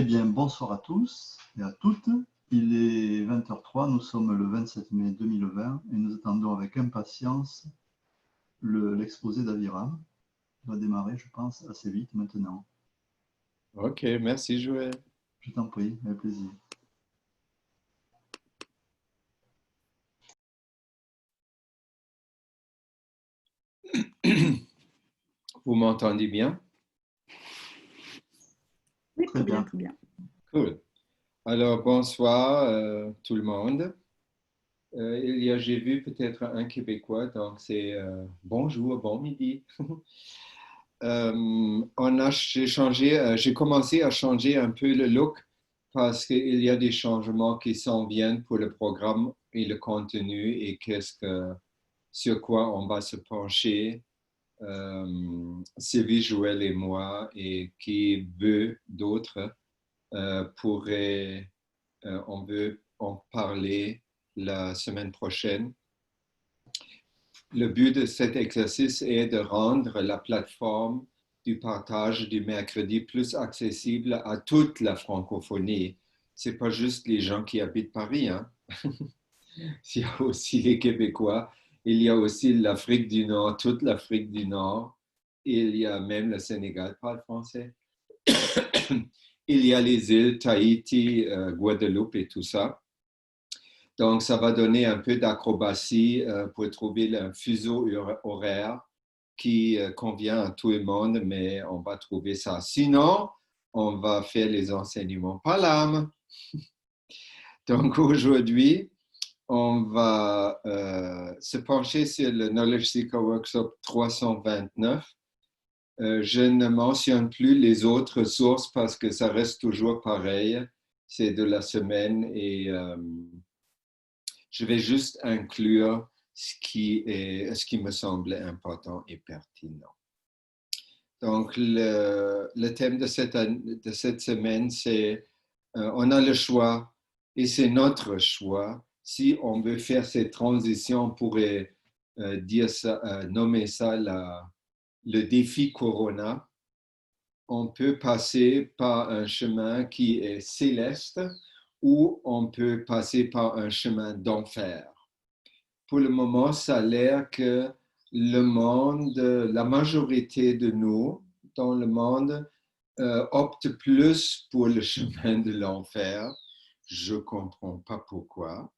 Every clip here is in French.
Eh bien, bonsoir à tous et à toutes. Il est 20h03, nous sommes le 27 mai 2020 et nous attendons avec impatience l'exposé d'Aviram. Il va démarrer, je pense, assez vite maintenant. Ok, merci Joël. Je t'en prie, avec plaisir. Vous m'entendez bien? Oui, Très tout bien, bien. tout bien. Cool. Alors, bonsoir tout le monde. J'ai vu peut-être un Québécois, donc c'est bonjour, bon midi. J'ai commencé à changer un peu le look parce qu'il y a des changements qui s'en viennent pour le programme et le contenu et sur quoi on va se pencher. Sylvie, Joël et moi, et qui veut d'autres on veut en parler la semaine prochaine. Le but de cet exercice est de rendre la plateforme du partage du mercredi plus accessible à toute la francophonie. C'est pas juste les gens qui habitent Paris, hein. Il y a aussi les Québécois, il y a aussi l'Afrique du Nord, toute l'Afrique du Nord, il y a même le Sénégal, parle français. Il y a les îles Tahiti, Guadeloupe et tout ça. Donc, ça va donner un peu d'acrobatie pour trouver un fuseau horaire qui convient à tout le monde, mais on va trouver ça. Sinon, on va faire les enseignements par l'âme. Donc, aujourd'hui, on va se pencher sur le Knowledge Seeker Workshop 329. Je ne mentionne plus les autres sources parce que ça reste toujours pareil. C'est de la semaine et je vais juste inclure ce qui me semble important et pertinent. Donc, le thème de cette semaine, c'est on a le choix et c'est notre choix. Si on veut faire cette transition, on pourrait nommer ça le défi Corona. On peut passer par un chemin qui est céleste ou on peut passer par un chemin d'enfer. Pour le moment, ça a l'air que le monde, la majorité de nous dans le monde opte plus pour le chemin de l'enfer. Je ne comprends pas pourquoi.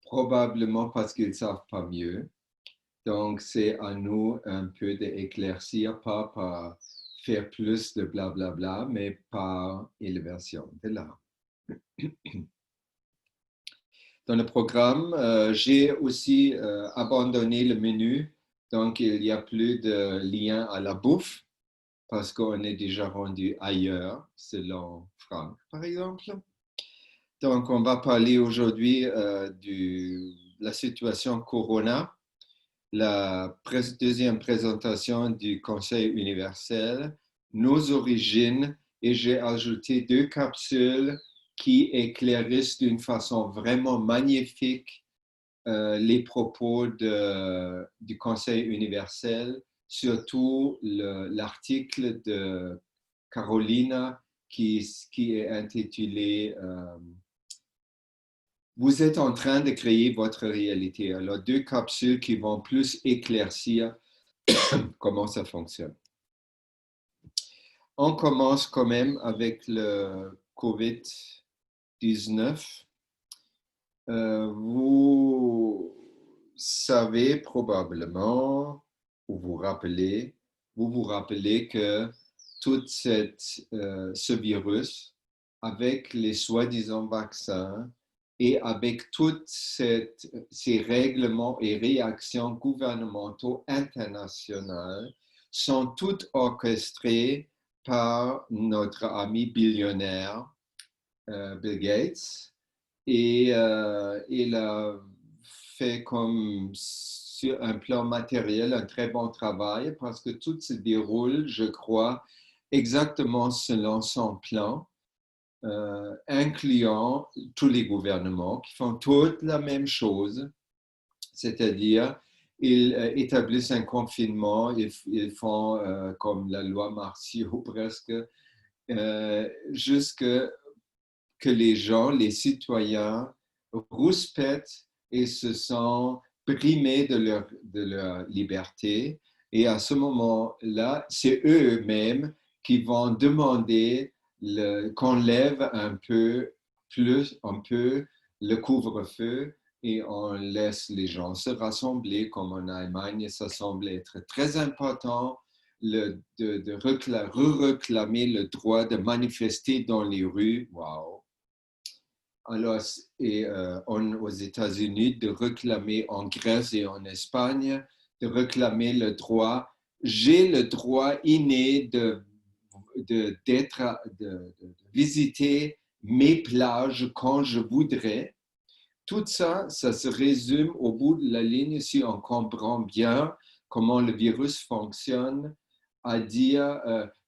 Probablement parce qu'ils ne savent pas mieux. Donc, c'est à nous un peu d'éclaircir, pas par faire plus de blablabla, mais par élévation de l'âme. Dans le programme, j'ai aussi abandonné le menu, donc il n'y a plus de lien à la bouffe parce qu'on est déjà rendu ailleurs, selon Franck, par exemple. Donc, on va parler aujourd'hui de la situation Corona, la deuxième présentation du Conseil universel, nos origines, et j'ai ajouté 2 capsules qui éclairissent d'une façon vraiment magnifique les propos du Conseil universel, surtout l'article de Carolina qui est intitulé Vous êtes en train de créer votre réalité. Alors, 2 capsules qui vont plus éclaircir comment ça fonctionne. On commence quand même avec le COVID-19. Vous savez probablement, ou vous vous rappelez que tout ce virus, avec les soi-disant vaccins et avec tous ces règlements et réactions gouvernementaux internationaux, sont toutes orchestrées par notre ami billionnaire Bill Gates. Et il a fait comme sur un plan matériel un très bon travail parce que tout se déroule, je crois, exactement selon son plan, incluant tous les gouvernements qui font toute la même chose, c'est-à-dire ils établissent un confinement, ils font comme la loi Martiaux presque, jusque que les gens, les citoyens, rouspètent et se sentent brimés de leur liberté. Et à ce moment-là, c'est eux-mêmes qui vont demander qu'on lève un peu le couvre-feu et on laisse les gens se rassembler comme en Allemagne. Ça semble être très important de réclamer le droit de manifester dans les rues. Wow. Alors, aux États-Unis, de réclamer en Grèce et en Espagne, de réclamer le droit. J'ai le droit inné de visiter mes plages quand je voudrais. Tout ça, ça se résume au bout de la ligne, si on comprend bien comment le virus fonctionne, à dire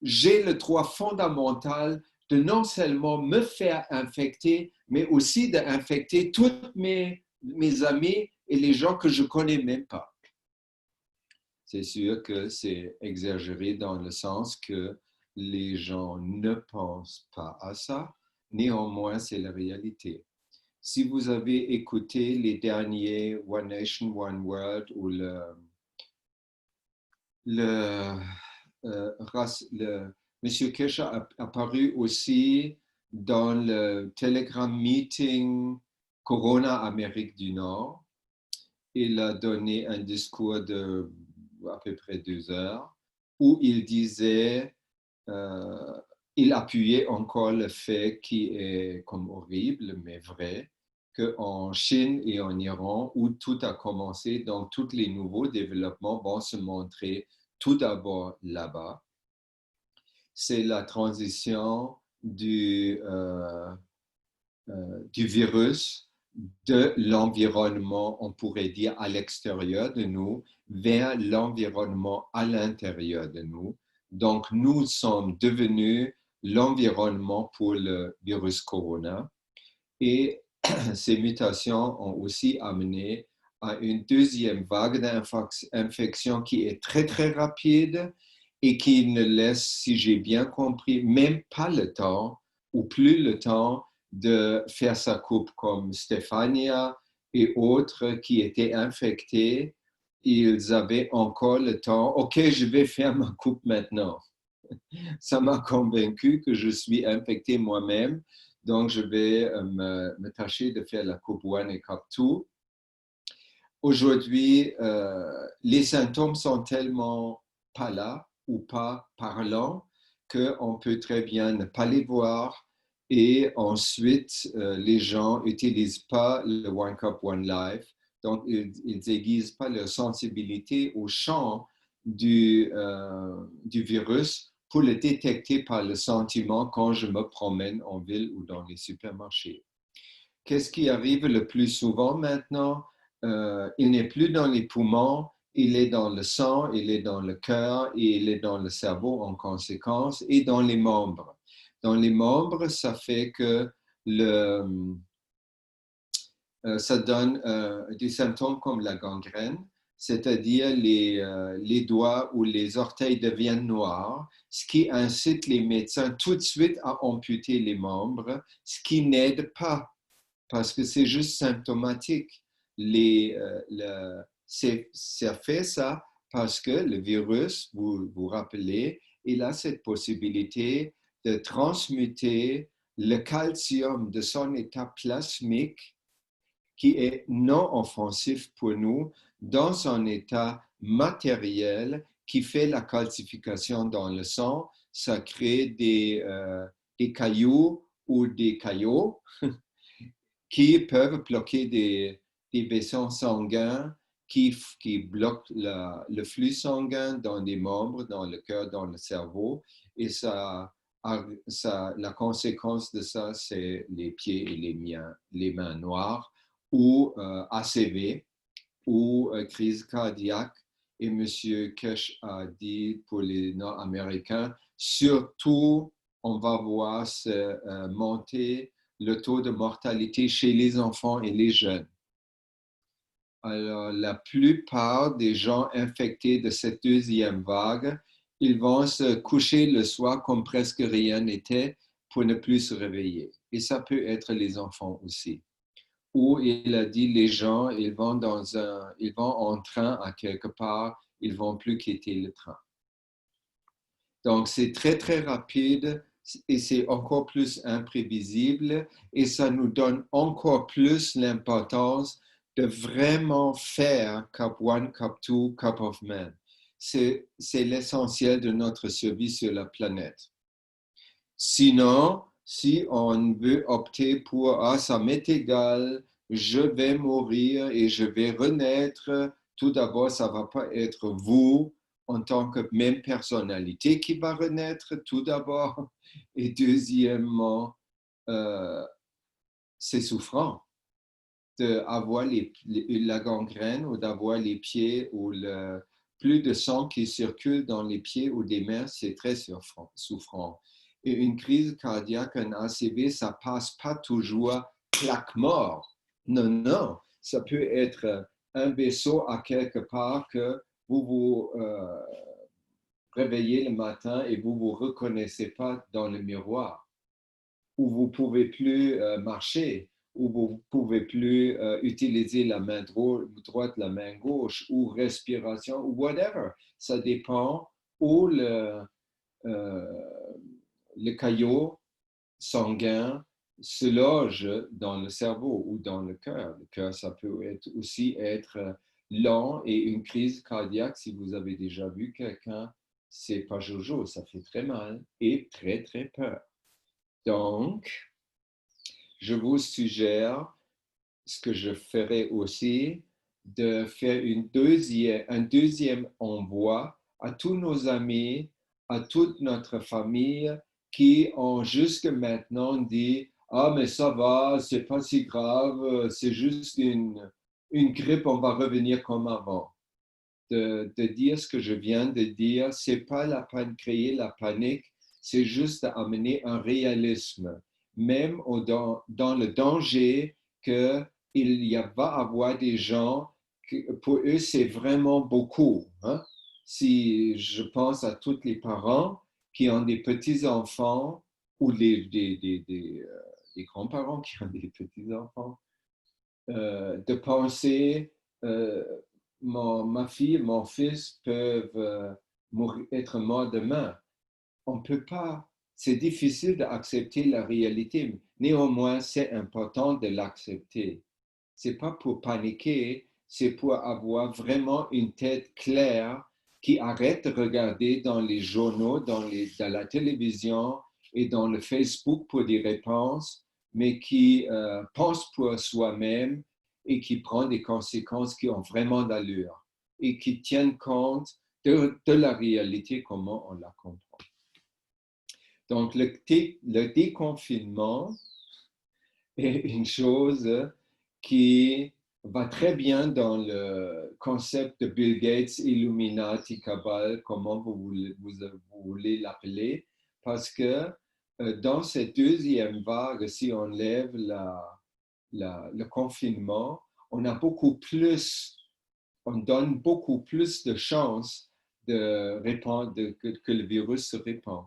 j'ai le droit fondamental de non seulement me faire infecter, mais aussi d'infecter tous mes amis et les gens que je ne connais même pas. C'est sûr que c'est exagéré dans le sens que les gens ne pensent pas à ça. Néanmoins, c'est la réalité. Si vous avez écouté les derniers One Nation, One World ou Monsieur Kirsch a apparu aussi dans le Telegram Meeting Corona Amérique du Nord. Il a donné un discours de à peu près 2 heures où il disait, il appuyait encore le fait qui est comme horrible mais vrai, qu'en Chine et en Iran, où tout a commencé, donc tous les nouveaux développements vont se montrer tout d'abord là-bas. C'est la transition du virus de l'environnement, on pourrait dire, à l'extérieur de nous, vers l'environnement à l'intérieur de nous. Donc, nous sommes devenus l'environnement pour le virus corona. Et ces mutations ont aussi amené à une deuxième vague d'infection qui est très, très rapide et qui ne laisse, si j'ai bien compris, même pas le temps ou plus le temps de faire sa coupe comme Stéphania et autres qui étaient infectés. Ils avaient encore le temps. OK, je vais faire ma coupe maintenant. Ça m'a convaincu que je suis infecté moi-même. Donc, je vais me tâcher de faire la coupe 1 et coupe 2. Aujourd'hui, les symptômes sont tellement pas là ou pas parlants qu'on peut très bien ne pas les voir. Et ensuite, les gens n'utilisent pas le One Cup, One Life. Donc, ils n'aiguisent pas leur sensibilité au champ du virus pour le détecter par le sentiment quand je me promène en ville ou dans les supermarchés. Qu'est-ce qui arrive le plus souvent maintenant? Il n'est plus dans les poumons, il est dans le sang, il est dans le cœur et il est dans le cerveau en conséquence et dans les membres. Dans les membres, ça fait que ça donne des symptômes comme la gangrène, c'est-à-dire les doigts ou les orteils deviennent noirs, ce qui incite les médecins tout de suite à amputer les membres, ce qui n'aide pas parce que c'est juste symptomatique. Ça fait ça parce que le virus, vous vous rappelez, il a cette possibilité de transmuter le calcium de son état plasmique qui est non offensif pour nous dans son état matériel qui fait la calcification dans le sang. Ça crée des cailloux ou des caillots qui peuvent bloquer des vaisseaux sanguins qui bloquent le flux sanguin dans des membres, dans le cœur, dans le cerveau. Et la conséquence de ça, c'est les pieds et les mains noires ou ACV ou crise cardiaque. Et M. Kesh a dit pour les Nord-Américains, surtout, on va voir se monter le taux de mortalité chez les enfants et les jeunes. Alors, la plupart des gens infectés de cette deuxième vague, ils vont se coucher le soir comme presque rien n'était pour ne plus se réveiller. Et ça peut être les enfants aussi. Ou il a dit les gens, ils vont en train à quelque part, ils vont plus quitter le train. Donc c'est très très rapide et c'est encore plus imprévisible et ça nous donne encore plus l'importance de vraiment faire Cup 1, Cup 2, Cup of Man. C'est l'essentiel de notre survie sur la planète. Sinon, si on veut opter pour « Ah, ça m'est égal, je vais mourir et je vais renaître », tout d'abord, ça ne va pas être vous en tant que même personnalité qui va renaître, tout d'abord. Et deuxièmement, c'est souffrant d'avoir la gangrène ou d'avoir les pieds ou plus de sang qui circule dans les pieds ou des mains, c'est très souffrant. Et une crise cardiaque, un ACV, ça passe pas toujours plaque mort. Non, non, ça peut être un vaisseau à quelque part que vous vous réveillez le matin et vous vous reconnaissez pas dans le miroir, où vous pouvez plus marcher, où vous pouvez plus utiliser la main droite, la main gauche, ou respiration, ou whatever. Ça dépend où le caillot sanguin se loge dans le cerveau ou dans le cœur. Le cœur, ça peut aussi être lent et une crise cardiaque, si vous avez déjà vu quelqu'un, c'est pas jojo, ça fait très mal et très, très peur. Donc, je vous suggère, ce que je ferai aussi, de faire un deuxième envoi à tous nos amis, à toute notre famille qui ont jusque maintenant dit « Ah, mais ça va, c'est pas si grave, c'est juste une grippe, on va revenir comme avant. » De dire ce que je viens de dire, c'est pas créer la panique, c'est juste amener un réalisme, même dans le danger qu'il va avoir des gens, pour eux, c'est vraiment beaucoup. Hein? Si je pense à tous les parents qui ont des petits-enfants ou des grands-parents qui ont des petits-enfants, de penser ma fille, mon fils peuvent être morts demain. On ne peut pas, c'est difficile d'accepter la réalité. Néanmoins, c'est important de l'accepter. Ce n'est pas pour paniquer, c'est pour avoir vraiment une tête claire qui arrête de regarder dans les journaux, dans la télévision et dans le Facebook pour des réponses, mais qui pense pour soi-même et qui prend des conséquences qui ont vraiment d'allure et qui tiennent compte de la réalité, comment on la comprend. Donc, le déconfinement est une chose qui va très bien dans le concept de Bill Gates, Illuminati, Cabal, comment vous voulez l'appeler, parce que dans cette deuxième vague, si on lève le confinement, on a on donne beaucoup plus de chances de répandre, que le virus se répand.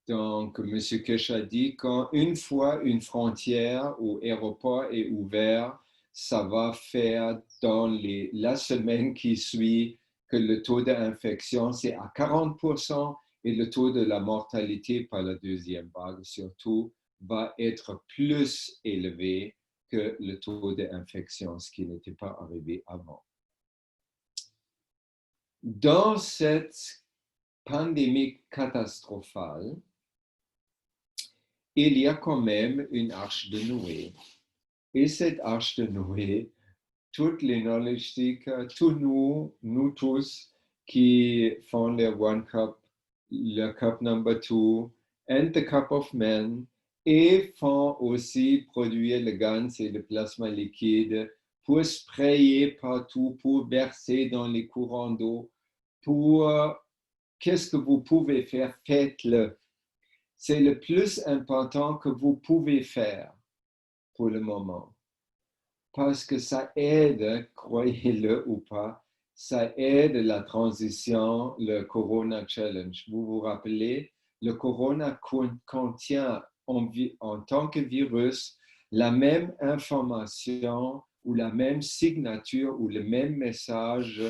Donc, M. Kesh a dit, quand une fois une frontière ou aéroport est ouvert, ça va faire dans la semaine qui suit que le taux d'infection, c'est à 40% et le taux de la mortalité par la deuxième vague, surtout, va être plus élevé que le taux d'infection, ce qui n'était pas arrivé avant. Dans cette pandémie catastrophale, il y a quand même une arche de Noé. Et cette arche de Noé, toutes les knowledge seekers, tous nous tous qui font le One Cup, le Cup number 2, and the Cup of Men, et font aussi produire le GANS et le plasma liquide pour sprayer partout, pour verser dans les courants d'eau, qu'est-ce que vous pouvez faire, faites-le. C'est le plus important que vous pouvez faire pour le moment. Parce que ça aide, croyez-le ou pas, ça aide la transition, le Corona Challenge. Vous vous rappelez, le Corona contient en tant que virus la même information ou la même signature ou le même message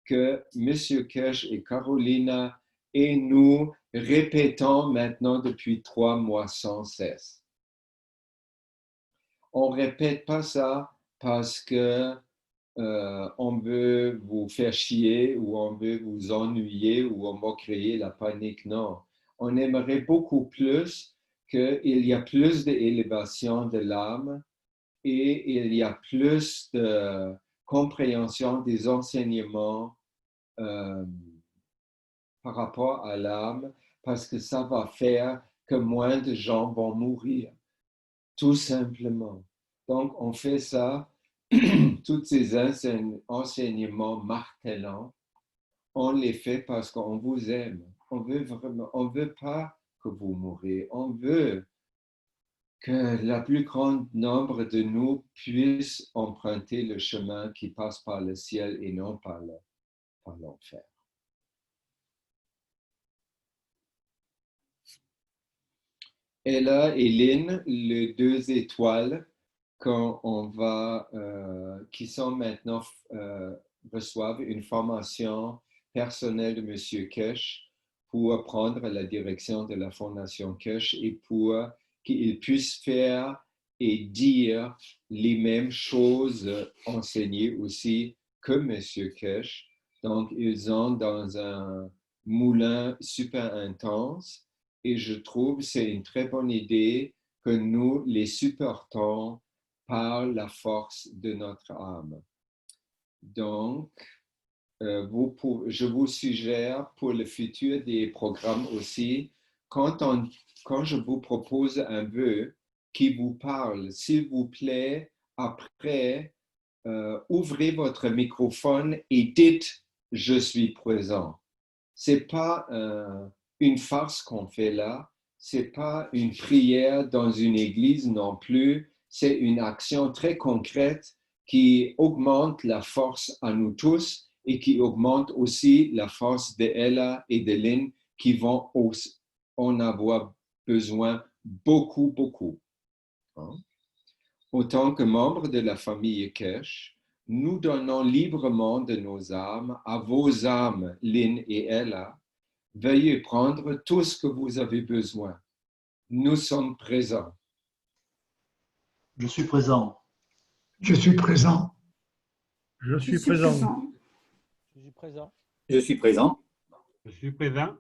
que M. Kesh et Carolina et nous répétons maintenant depuis 3 mois sans cesse. On ne répète pas ça parce que on veut vous faire chier ou on veut vous ennuyer ou on va créer la panique. Non, on aimerait beaucoup plus qu'il y a plus d'élévation de l'âme et il y a plus de compréhension des enseignements par rapport à l'âme parce que ça va faire que moins de gens vont mourir, tout simplement. Donc, on fait ça. Tous ces enseignements martelants, on les fait parce qu'on vous aime. On veut pas que vous mouriez. On veut que le plus grand nombre de nous puisse emprunter le chemin qui passe par le ciel et non par l'enfer. Et là, Hélène, les 2 étoiles qui sont maintenant reçoivent une formation personnelle de M. Kesh pour prendre la direction de la Fondation Kesh et pour qu'ils puissent faire et dire les mêmes choses enseignées aussi que M. Kesh. Donc, ils sont dans un moulin super intense et je trouve que c'est une très bonne idée que nous les supportons par la force de notre âme. Donc, je vous suggère pour le futur des programmes aussi, quand je vous propose un vœu qui vous parle, s'il vous plaît, après, ouvrez votre microphone et dites « Je suis présent ». Ce n'est pas une farce qu'on fait là, ce n'est pas une prière dans une église non plus, c'est une action très concrète qui augmente la force à nous tous et qui augmente aussi la force d'Ella et de Lynn qui vont en avoir besoin beaucoup, beaucoup. En tant que membres de la famille Kesh, nous donnons librement de nos âmes à vos âmes, Lynn et Ella. Veuillez prendre tout ce que vous avez besoin. Nous sommes présents. Je suis présent. Je suis présent. Je suis présent. Je suis présent. Je suis présent. Je suis présent.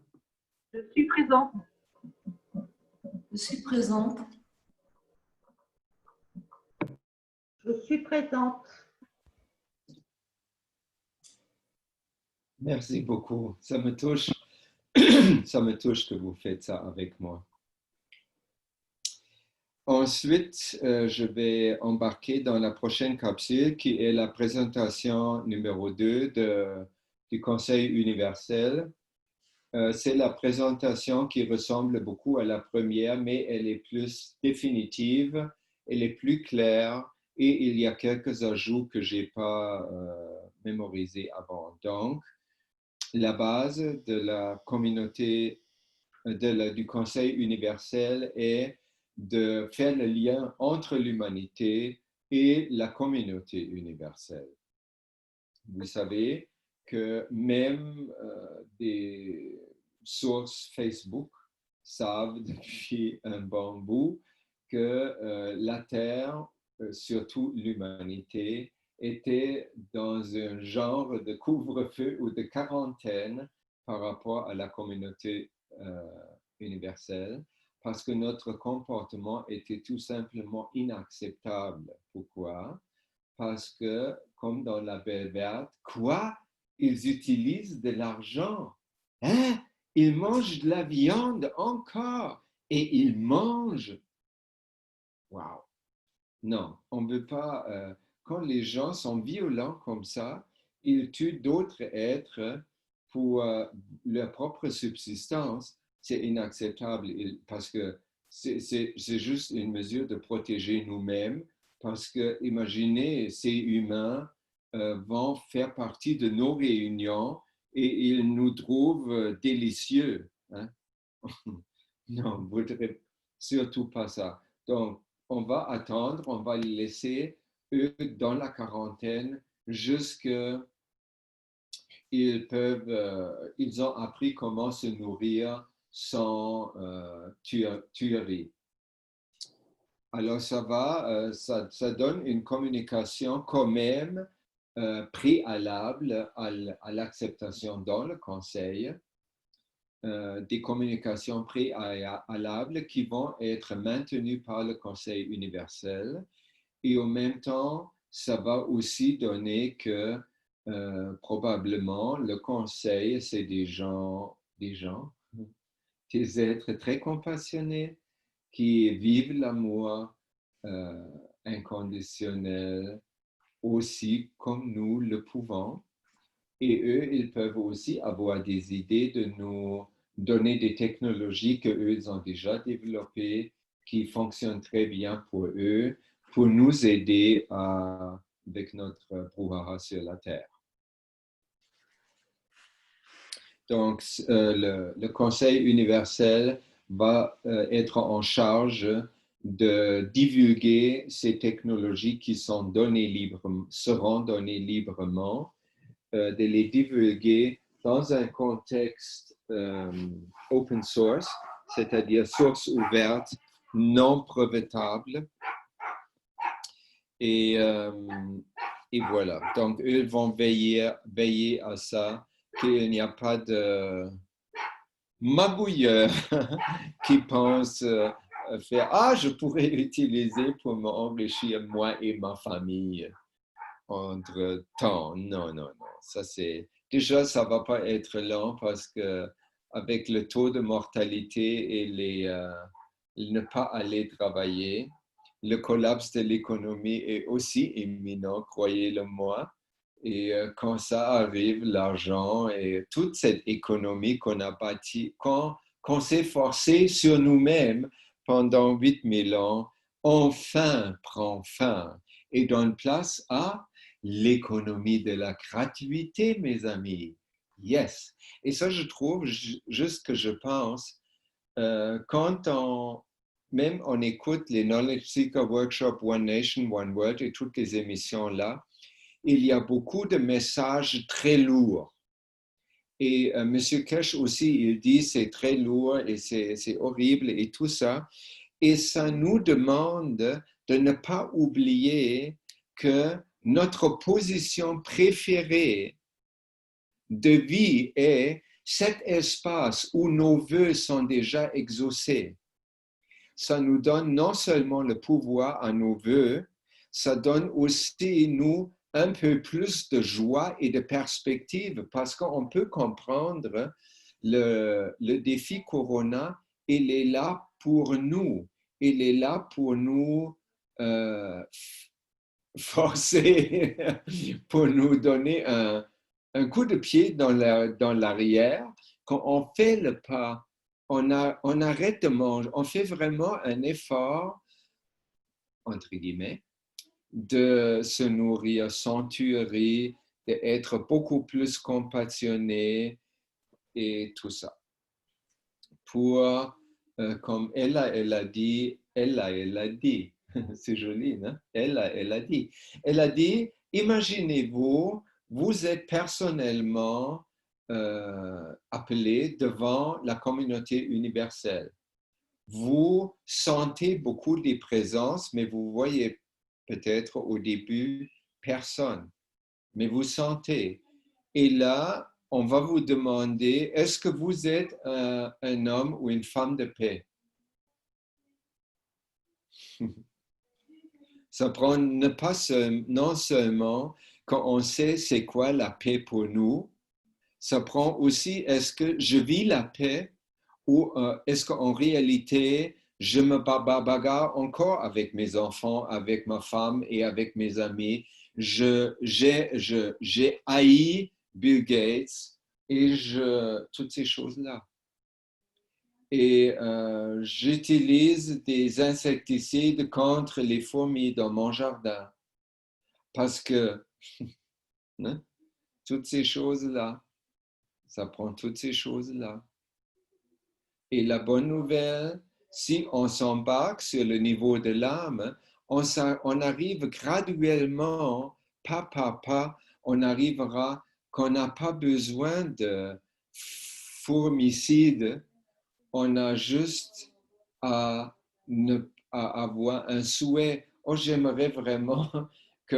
Je suis présent. Je suis présente. Je suis présente. Merci beaucoup. Ça me touche. Ça me touche que vous faites ça avec moi. Ensuite, je vais embarquer dans la prochaine capsule qui est la présentation numéro 2 du Conseil universel. C'est la présentation qui ressemble beaucoup à la première, mais elle est plus définitive, elle est plus claire et il y a quelques ajouts que je n'ai pas mémorisés avant. Donc, la base de la communauté du Conseil universel est de faire le lien entre l'humanité et la communauté universelle. Vous savez que même des sources Facebook savent depuis un bon bout que la Terre, surtout l'humanité, était dans un genre de couvre-feu ou de quarantaine par rapport à la communauté universelle, parce que notre comportement était tout simplement inacceptable. Pourquoi? Parce que, comme dans la Belle Verte, quoi? Ils utilisent de l'argent. Hein? Ils mangent de la viande encore et ils mangent. Wow! Non, on ne veut pas. Quand les gens sont violents comme ça, ils tuent d'autres êtres pour leur propre subsistance. C'est inacceptable parce que c'est juste une mesure de protéger nous-mêmes. Parce que imaginez ces humains vont faire partie de nos réunions et ils nous trouvent délicieux. Hein? Non, on ne voudrait surtout pas ça. Donc, on va attendre, on va les laisser, eux, dans la quarantaine, jusqu'à ils ont appris comment se nourrir sans tuerie. Alors, ça donne une communication quand même préalable à l'acceptation dans le conseil, des communications préalables qui vont être maintenues par le conseil universel. Et en même temps, ça va aussi donner que probablement le conseil, c'est des êtres très compassionnés qui vivent l'amour inconditionnel aussi comme nous le pouvons. Et eux, ils peuvent aussi avoir des idées de nous donner des technologies qu'eux, ils ont déjà développées, qui fonctionnent très bien pour eux, pour nous aider avec notre brouhaha sur la Terre. Donc, le Conseil universel va être en charge de divulguer ces technologies qui seront données librement, de les divulguer dans un contexte open source, c'est-à-dire source ouverte, non brevetable. Et voilà. Donc, eux vont veiller à ça, qu'il n'y a pas de magouilleurs qui pensent faire « Ah, je pourrais utiliser pour m'enrichir moi et ma famille entre temps. » Non, non, non. Ça, déjà, ça ne va pas être lent parce que avec le taux de mortalité et ne pas aller travailler, le collapse de l'économie est aussi imminent, croyez-le-moi. Et quand ça arrive, l'argent et toute cette économie qu'on a bâtie, qu'on s'est forcé sur nous-mêmes pendant 8000 ans, enfin prend fin et donne place à l'économie de la gratuité, mes amis. Yes. Et ça, je trouve, juste que je pense, quand même on écoute les Knowledge Seeker Workshop, One Nation, One World et toutes les émissions-là, il y a beaucoup de messages très lourds. Et M. Kesh aussi, il dit c'est très lourd et c'est horrible et tout ça. Et ça nous demande de ne pas oublier que notre position préférée de vie est cet espace où nos vœux sont déjà exaucés. Ça nous donne non seulement le pouvoir à nos vœux, ça donne aussi nous un peu plus de joie et de perspective parce qu'on peut comprendre le défi Corona, il est là pour nous. Il est là pour nous forcer, pour nous donner un coup de pied dans l'arrière. Quand on fait le pas, on arrête de manger, on fait vraiment un effort, entre guillemets, de se nourrir sans tuerie, d'être beaucoup plus compassionné et tout ça. Pour, comme elle a dit, c'est joli, non? Elle a dit, imaginez-vous, vous êtes personnellement appelé devant la communauté universelle. Vous sentez beaucoup de présences, mais vous voyez peut-être au début personne, mais vous sentez. Et là, on va vous demander, est-ce que vous êtes un homme ou une femme de paix? Ça prend non seulement quand on sait c'est quoi la paix pour nous, ça prend aussi, est-ce que je vis la paix ou est-ce qu'en réalité, je me bagarre encore avec mes enfants, avec ma femme et avec mes amis. J'ai haï Bill Gates et toutes ces choses-là. Et j'utilise des insecticides contre les fourmis dans mon jardin parce que hein? Toutes ces choses-là, ça prend toutes ces choses-là. Et la bonne nouvelle, si on s'embarque sur le niveau de l'âme, on arrive graduellement, pas par pas, on arrivera qu'on n'a pas besoin de fourmicide, on a juste à avoir un souhait. Oh, j'aimerais vraiment que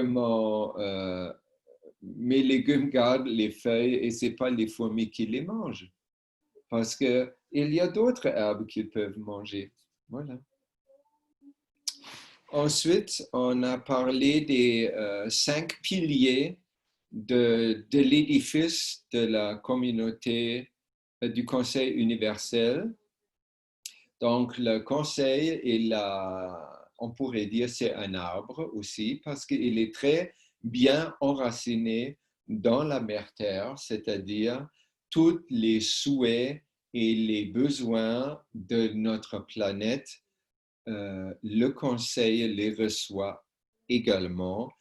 mes légumes gardent les feuilles et ce n'est pas les fourmis qui les mangent. Parce qu'il y a d'autres herbes qu'ils peuvent manger. Voilà. Ensuite, on a parlé des 5 piliers de l'édifice de la communauté du Conseil universel. Donc, le Conseil, on pourrait dire, c'est un arbre aussi, parce qu'il est très bien enraciné dans la mère Terre, c'est-à-dire tous les souhaits et les besoins de notre planète, le Conseil les reçoit également,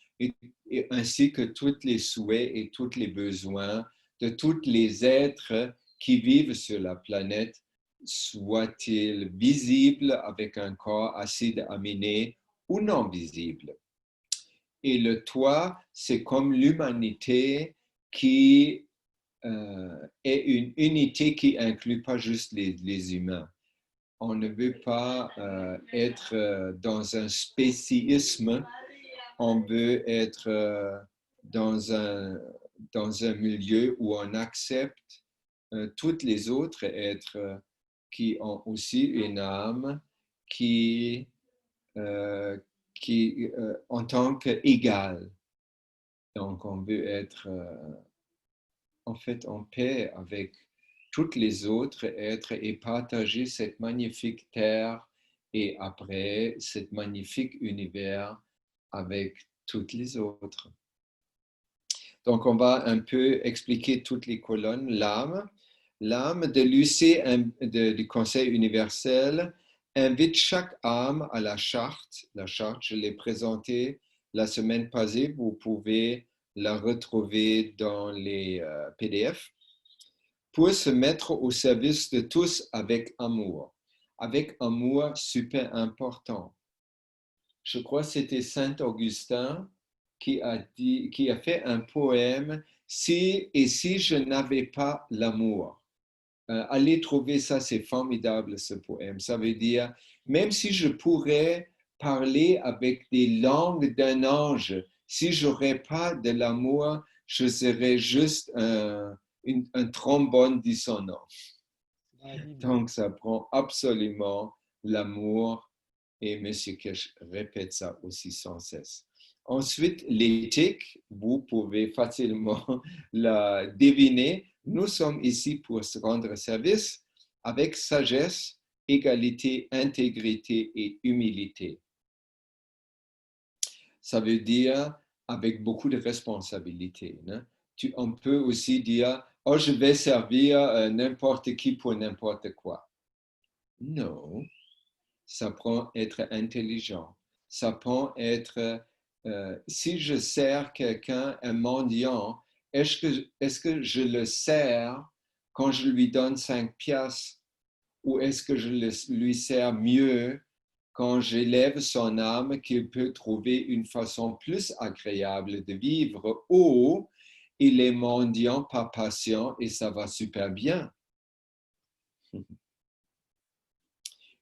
ainsi que tous les souhaits et tous les besoins de tous les êtres qui vivent sur la planète, soient-ils visibles avec un corps acide aminé ou non visible. Et le toit, c'est comme l'humanité qui est une unité qui inclut pas juste les humains. On ne veut pas être dans un spécisme, on veut être dans un milieu où on accepte tous les autres êtres qui ont aussi une âme qui en tant qu'égale. Donc, on veut être en fait en paix avec toutes les autres êtres et partager cette magnifique terre et après cet magnifique univers avec toutes les autres. Donc, on va un peu expliquer toutes les colonnes. L'âme de l'UC du Conseil universel invite chaque âme à la charte. La charte, je l'ai présentée la semaine passée. Vous pouvez la retrouver dans les PDF. Pour se mettre au service de tous avec amour. Avec amour, super important. Je crois que c'était Saint Augustin qui a fait un poème « Si je n'avais pas l'amour ». Allez trouver ça, c'est formidable ce poème. Ça veut dire, même si je pourrais parler avec des langues d'un ange, si je n'aurais pas de l'amour, je serais juste un trombone dissonant. Donc, ça prend absolument l'amour et M. Kirsch répète ça aussi sans cesse. Ensuite, l'éthique, vous pouvez facilement la deviner. Nous sommes ici pour se rendre service avec sagesse, égalité, intégrité et humilité. Ça veut dire avec beaucoup de responsabilité. Hein? On peut aussi dire, oh, je vais servir n'importe qui pour n'importe quoi. Non, ça prend être intelligent. Ça prend être, si je sers quelqu'un, un mendiant, est-ce que je le sers quand je lui donne 5 piastres ou est-ce que je lui sers mieux quand j'élève son âme qu'il peut trouver une façon plus agréable de vivre ou il est mendiant par passion et ça va super bien.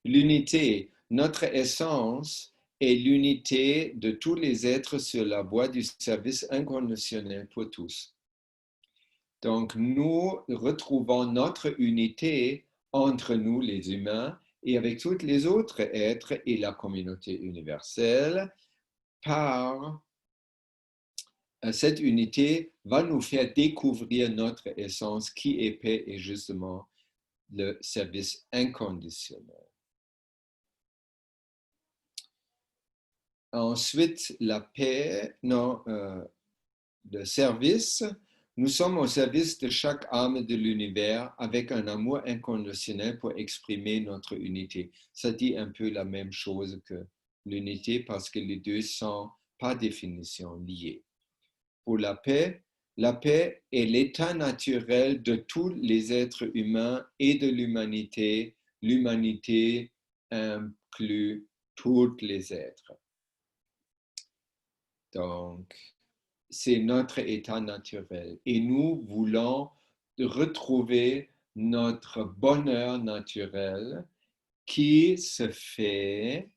L'unité, notre essence est l'unité de tous les êtres sur la voie du service inconditionnel pour tous. Donc, nous retrouvons notre unité entre nous, les humains, et avec tous les autres êtres et la communauté universelle, par cette unité va nous faire découvrir notre essence qui est paix et justement le service inconditionnel. Ensuite, la paix, le service. Nous sommes au service de chaque âme de l'univers avec un amour inconditionnel pour exprimer notre unité. Ça dit un peu la même chose que l'unité parce que les deux sont par définition liés. Pour la paix, La paix est l'état naturel de tous les êtres humains et de l'humanité. L'humanité inclut tous les êtres. Donc, c'est notre état naturel. Et nous voulons retrouver notre bonheur naturel qui se fait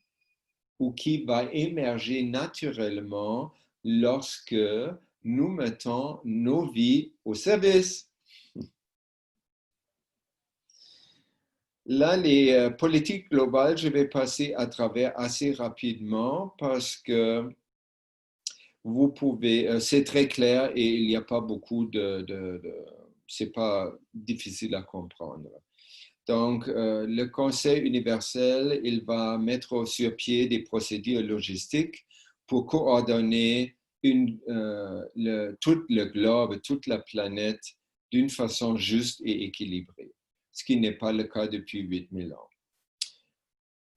ou qui va émerger naturellement lorsque nous mettons nos vies au service. Là, les politiques globales, je vais passer à travers assez rapidement parce que vous pouvez, c'est très clair et il n'y a pas beaucoup c'est pas difficile à comprendre. Donc, le Conseil universel, il va mettre sur pied des procédures logistiques pour coordonner tout le globe, toute la planète d'une façon juste et équilibrée, ce qui n'est pas le cas depuis 8000 ans.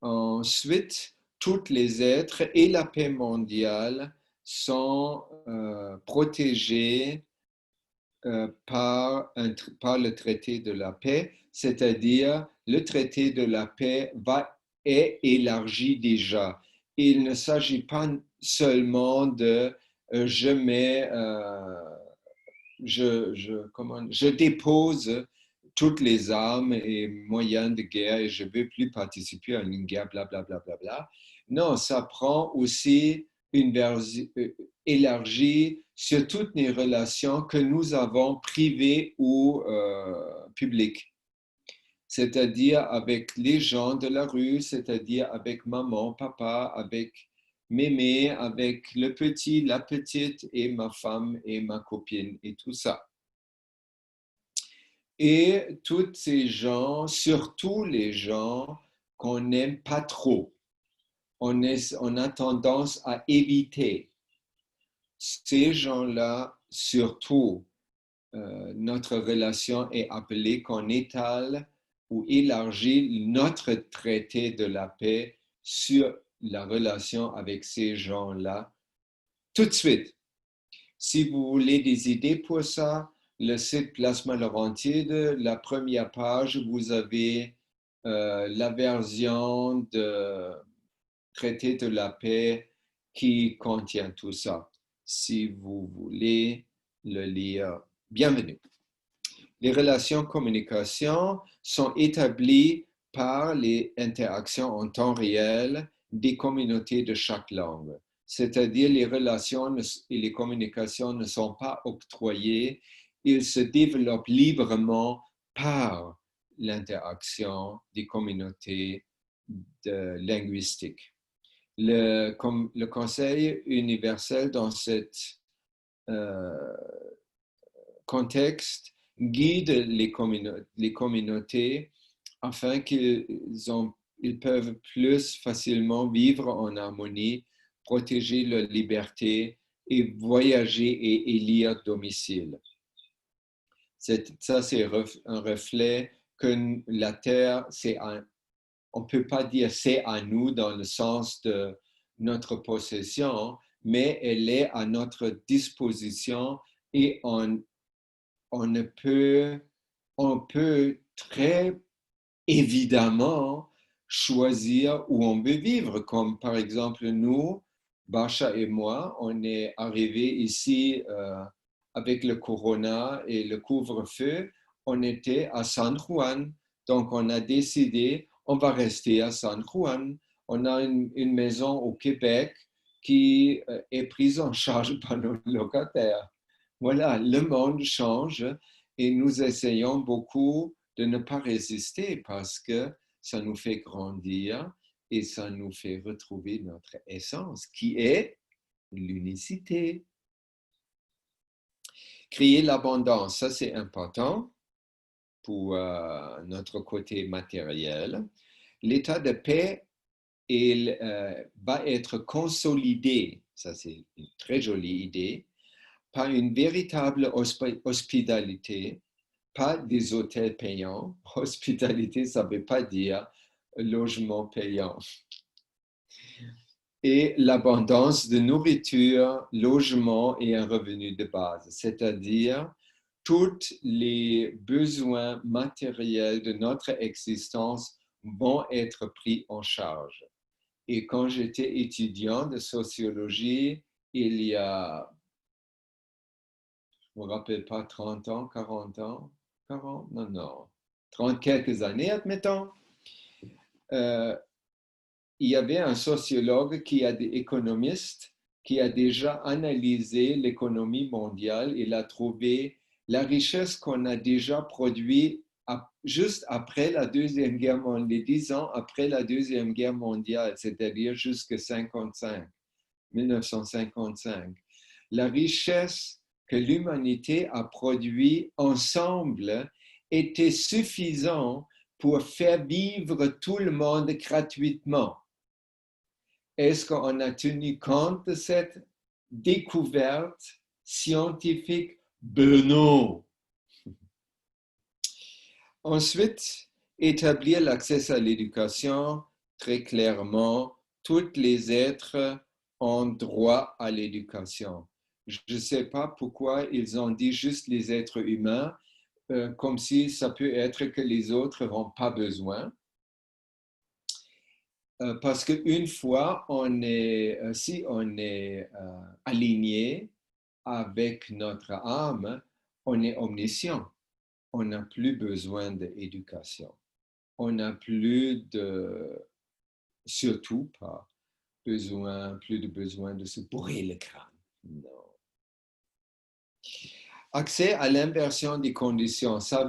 Ensuite, tous les êtres et la paix mondiale sont protégés par le traité de la paix, c'est-à-dire le traité de la paix est élargi déjà. Il ne s'agit pas seulement de je dépose toutes les armes et moyens de guerre et je ne veux plus participer à une guerre, blablabla. Bla, bla, bla, bla. Non, ça prend aussi une version élargie sur toutes les relations que nous avons privées ou publiques. C'est-à-dire avec les gens de la rue, c'est-à-dire avec maman, papa, avec mémé, avec le petit, la petite et ma femme et ma copine et tout ça. Et tous ces gens, surtout les gens qu'on n'aime pas trop, on a tendance à éviter. Ces gens-là, surtout, notre relation est appelée qu'on étale ou élargit notre traité de la paix sur la relation avec ces gens-là tout de suite. Si vous voulez des idées pour ça, le site Plasma Laurentide, la première page, vous avez la version de traité de la paix qui contient tout ça. Si vous voulez le lire, bienvenue. Les relations communication sont établies par les interactions en temps réel des communautés de chaque langue. C'est-à-dire les relations et les communications ne sont pas octroyées, ils se développent librement par l'interaction des communautés linguistiques. Le Conseil universel dans cet contexte guide les communautés afin qu'ils peuvent plus facilement vivre en harmonie, protéger leur liberté et voyager et élire domicile. Ça, c'est un reflet que la Terre, on ne peut pas dire c'est à nous dans le sens de notre possession, mais elle est à notre disposition et on peut très évidemment choisir où on veut vivre. Comme par exemple nous, Basha et moi, on est arrivés ici avec le corona et le couvre-feu. On était à San Juan, donc on a décidé on va rester à San Juan. On a une maison au Québec qui est prise en charge par nos locataires. Voilà, le monde change et nous essayons beaucoup de ne pas résister parce que ça nous fait grandir et ça nous fait retrouver notre essence qui est l'unicité. Créer l'abondance, ça c'est important pour notre côté matériel. L'état de paix va être consolidé, ça c'est une très jolie idée, par une véritable hospitalité, pas des hôtels payants. Hospitalité, ça ne veut pas dire logement payant. et l'abondance de nourriture, logement et un revenu de base, c'est-à-dire tous les besoins matériels de notre existence vont être pris en charge. Et quand j'étais étudiant de sociologie, il y a, je ne me rappelle pas, 30 ans, 40 ans, 40, non, 30 quelques années, admettons, il y avait un sociologue économiste qui a déjà analysé l'économie mondiale. Il a trouvé la richesse qu'on a déjà produite juste après la Deuxième Guerre mondiale, les 10 ans après la Deuxième Guerre mondiale, c'est-à-dire jusqu'à 1955. La richesse que l'humanité a produite ensemble était suffisante pour faire vivre tout le monde gratuitement. Est-ce qu'on a tenu compte de cette découverte scientifique? Ben non. Ensuite, établir l'accès à l'éducation, très clairement, tous les êtres ont droit à l'éducation. Je ne sais pas pourquoi ils ont dit juste les êtres humains, comme si ça peut être que les autres n'ont pas besoin. Parce qu'une fois, si on est aligné avec notre âme, on est omniscient. On n'a plus besoin d'éducation. On n'a plus surtout pas plus de besoin de se bourrer le crâne. Non. Accès à l'inversion des conditions. Ça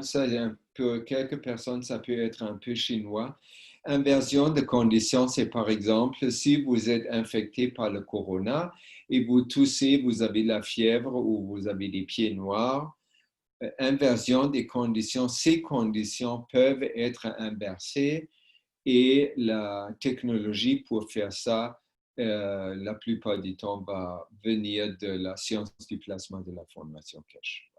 quelques personnes, ça peut être un peu chinois. Inversion de conditions, c'est par exemple, si vous êtes infecté par le corona et vous toussez, vous avez la fièvre ou vous avez des pieds noirs, inversion des conditions, ces conditions peuvent être inversées et la technologie pour faire ça, la plupart du temps, va venir de la science du placement de la formation cache.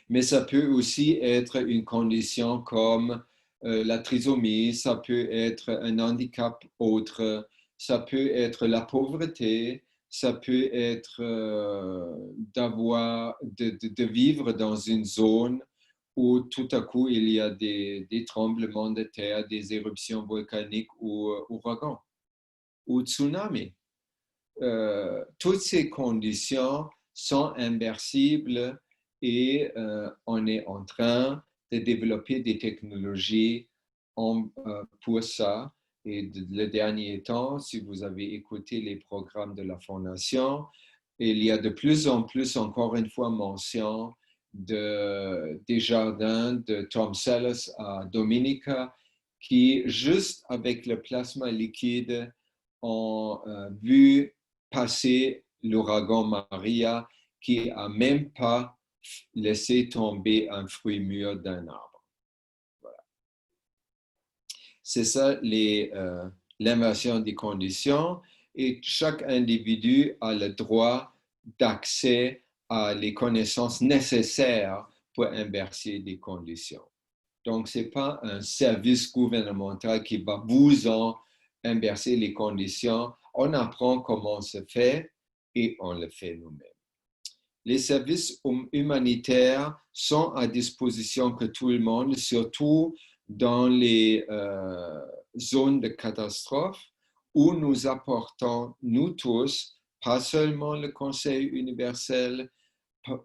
Mais ça peut aussi être une condition comme la trisomie, ça peut être un handicap autre, ça peut être la pauvreté, ça peut être de vivre dans une zone où tout à coup il y a des tremblements de terre, des éruptions volcaniques ou ouragans ou tsunamis. Toutes ces conditions sont inversibles et on est en train de développer des technologies pour ça. Et le dernier temps, si vous avez écouté les programmes de la Fondation, il y a de plus en plus, encore une fois, mention des jardins de Tom Selleck à Dominica qui, juste avec le plasma liquide, ont vu passer l'ouragan Maria qui n'a même pas laissé tomber un fruit mûr d'un arbre. Voilà. C'est ça l'inversion des conditions et chaque individu a le droit d'accès à les connaissances nécessaires pour inverser des conditions. Donc, ce n'est pas un service gouvernemental qui va vous inverser les conditions. On apprend comment se fait et on le fait nous-mêmes. Les services humanitaires sont à disposition de tout le monde, surtout dans les zones de catastrophe où nous apportons, nous tous, pas seulement le Conseil universel,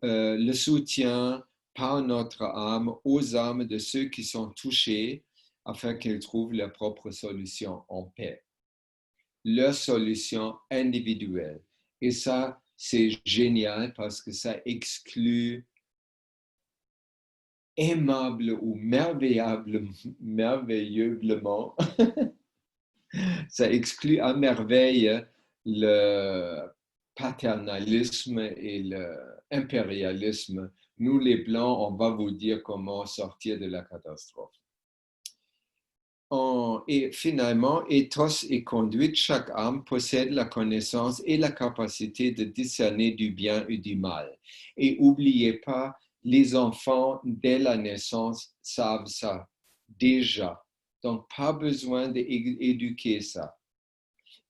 le soutien par notre âme aux âmes de ceux qui sont touchés afin qu'ils trouvent leur propre solution en paix, leur solution individuelle. Et ça, c'est génial parce que ça exclut aimable ou merveilleusement, ça exclut à merveille le paternalisme et l'impérialisme. Nous, les Blancs, on va vous dire comment sortir de la catastrophe. Et finalement, ethos et conduite, chaque âme possède la connaissance et la capacité de discerner du bien et du mal. Et n'oubliez pas, les enfants, dès la naissance, savent ça déjà. Donc, pas besoin d'éduquer ça.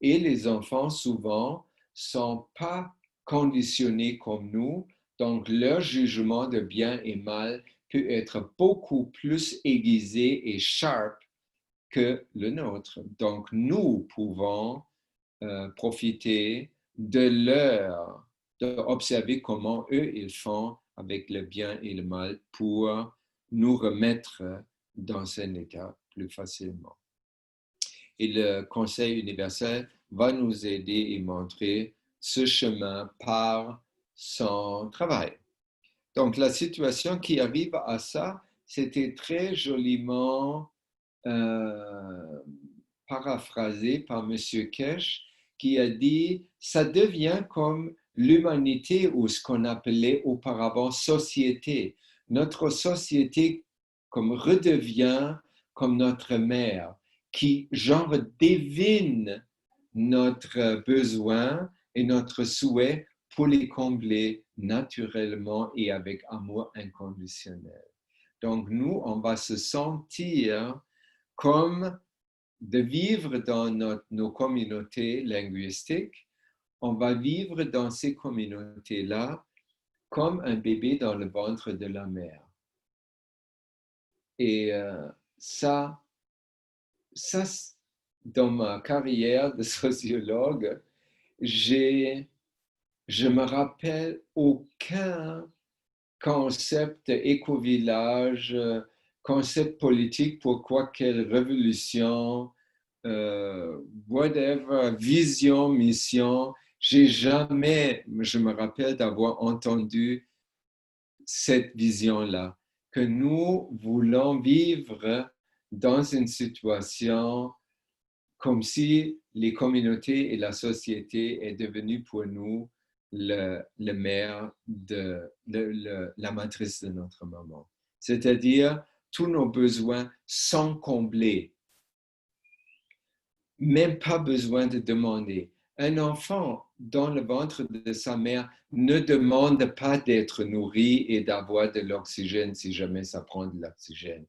Et les enfants, souvent, sont pas conditionnés comme nous, donc leur jugement de bien et mal peut être beaucoup plus aiguisé et sharp que le nôtre. Donc, nous pouvons profiter d'observer comment eux, ils font avec le bien et le mal pour nous remettre dans un état plus facilement. Et le Conseil universel va nous aider et montrer ce chemin par son travail. Donc, la situation qui arrive à ça, c'était très joliment paraphrasé par M. Kesh, qui a dit « ça devient comme l'humanité ou ce qu'on appelait auparavant société. Notre société comme redevient comme notre mère, qui genre devine notre besoin et notre souhait pour les combler naturellement et avec amour inconditionnel. Donc nous, on va se sentir comme de vivre dans nos communautés linguistiques, on va vivre dans ces communautés-là comme un bébé dans le ventre de la mère. Et ça, dans ma carrière de sociologue, je me rappelle aucun concept éco-village, concept politique pour quoi quelle révolution, whatever, vision, mission. Je me rappelle d'avoir entendu cette vision-là, que nous voulons vivre dans une situation comme si les communautés et la société est devenue pour nous le mère la matrice de notre maman. C'est-à-dire, tous nos besoins sont comblés. Même pas besoin de demander. Un enfant dans le ventre de sa mère ne demande pas d'être nourri et d'avoir de l'oxygène si jamais ça prend de l'oxygène.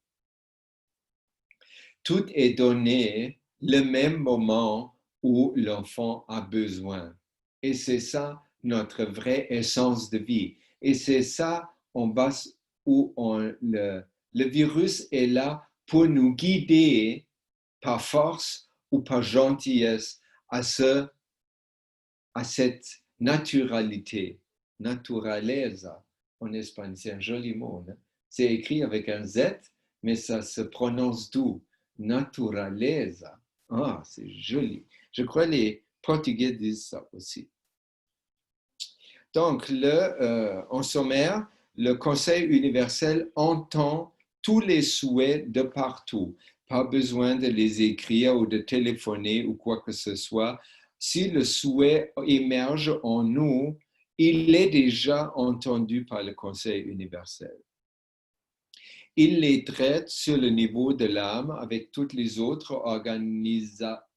Tout est donné le même moment où l'enfant a besoin. Et c'est ça notre vraie essence de vie. Et c'est ça où le virus est là pour nous guider par force ou par gentillesse à cette naturalité, naturaleza en espagnol, c'est un joli mot. Hein? C'est écrit avec un Z, mais ça se prononce doux. Naturaleza. Ah, c'est joli. Je crois que les Portugais disent ça aussi. Donc, en sommaire, le Conseil universel entend tous les souhaits de partout. Pas besoin de les écrire ou de téléphoner ou quoi que ce soit. Si le souhait émerge en nous, il est déjà entendu par le Conseil universel. Il les traite sur le niveau de l'âme avec tous les autres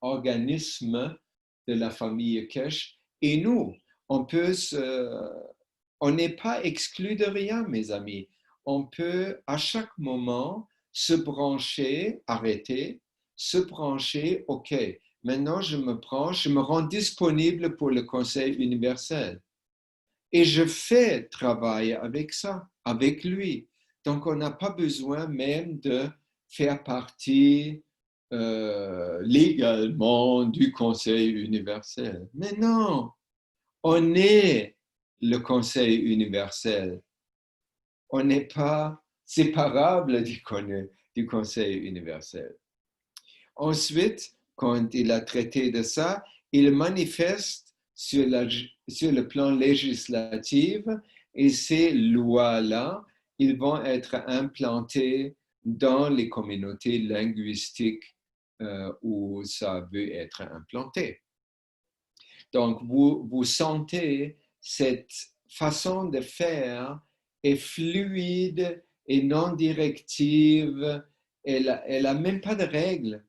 organismes de la famille Kesh. Et nous, on n'est pas exclu de rien, mes amis. On peut à chaque moment se brancher, arrêter, se brancher, OK, maintenant je me branche, je me rends disponible pour le Conseil universel. Et je fais travail avec ça, avec lui. Donc, on n'a pas besoin même de faire partie légalement du Conseil universel. Mais non, on est le Conseil universel. On n'est pas séparable du Conseil universel. Ensuite, quand il a traité de ça, il manifeste sur le plan législatif et ces lois-là, ils vont être implantées dans les communautés linguistiques où ça veut être implanté. Donc, vous sentez cette façon de faire est fluide et non directive. Elle n'a même pas de règles.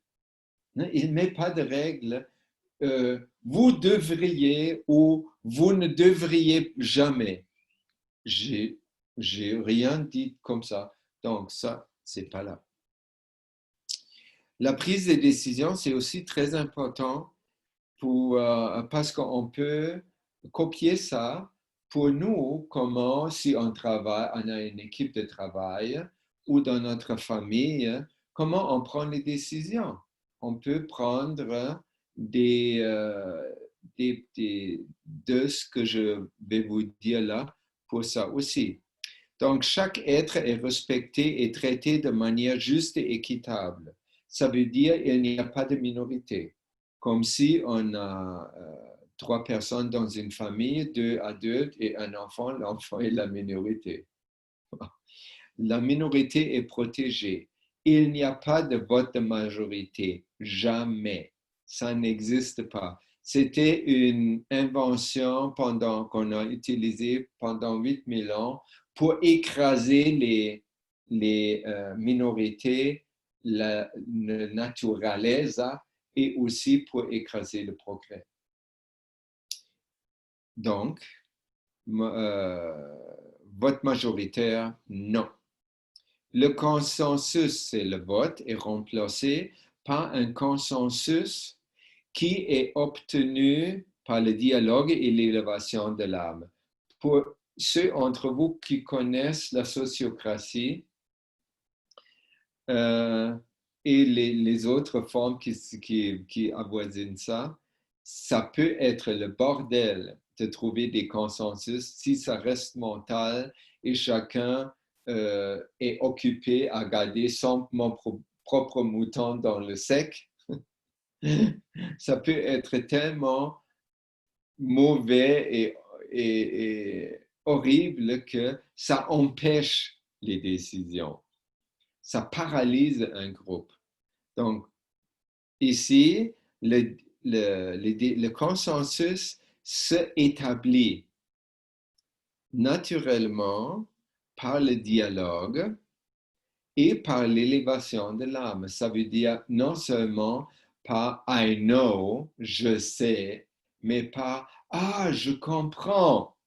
Il ne met pas de règles. Vous devriez ou vous ne devriez jamais. J'ai rien dit comme ça. Donc, ça, c'est pas là. La prise de décision, c'est aussi très important. parce qu'on peut copier ça pour nous, comment si on travaille, on a une équipe de travail ou dans notre famille, comment on prend les décisions. On peut prendre de ce que je vais vous dire là pour ça aussi. Donc, chaque être est respecté et traité de manière juste et équitable. Ça veut dire qu'il n'y a pas de minorité. Comme si on a 3 personnes dans une famille, 2 adultes et un enfant, l'enfant est la minorité. La minorité est protégée. Il n'y a pas de vote de majorité, jamais. Ça n'existe pas. C'était une invention qu'on a utilisée pendant 8000 ans pour écraser les minorités, la naturaleza et aussi pour écraser le progrès. Donc, vote majoritaire, non. Le consensus, c'est le vote, est remplacé par un consensus qui est obtenu par le dialogue et l'élévation de l'âme. Pour ceux d'entre vous qui connaissent la sociocratie et les autres formes qui avoisinent ça, ça peut être le bordel de trouver des consensus si ça reste mental et chacun est occupé à garder son propre mouton dans le sec. Ça peut être tellement mauvais et horrible que ça empêche les décisions. Ça paralyse un groupe. Donc, ici, le consensus se établit naturellement par le dialogue et par l'élévation de l'âme. Ça veut dire non seulement par I know, je sais, mais par ah, je comprends.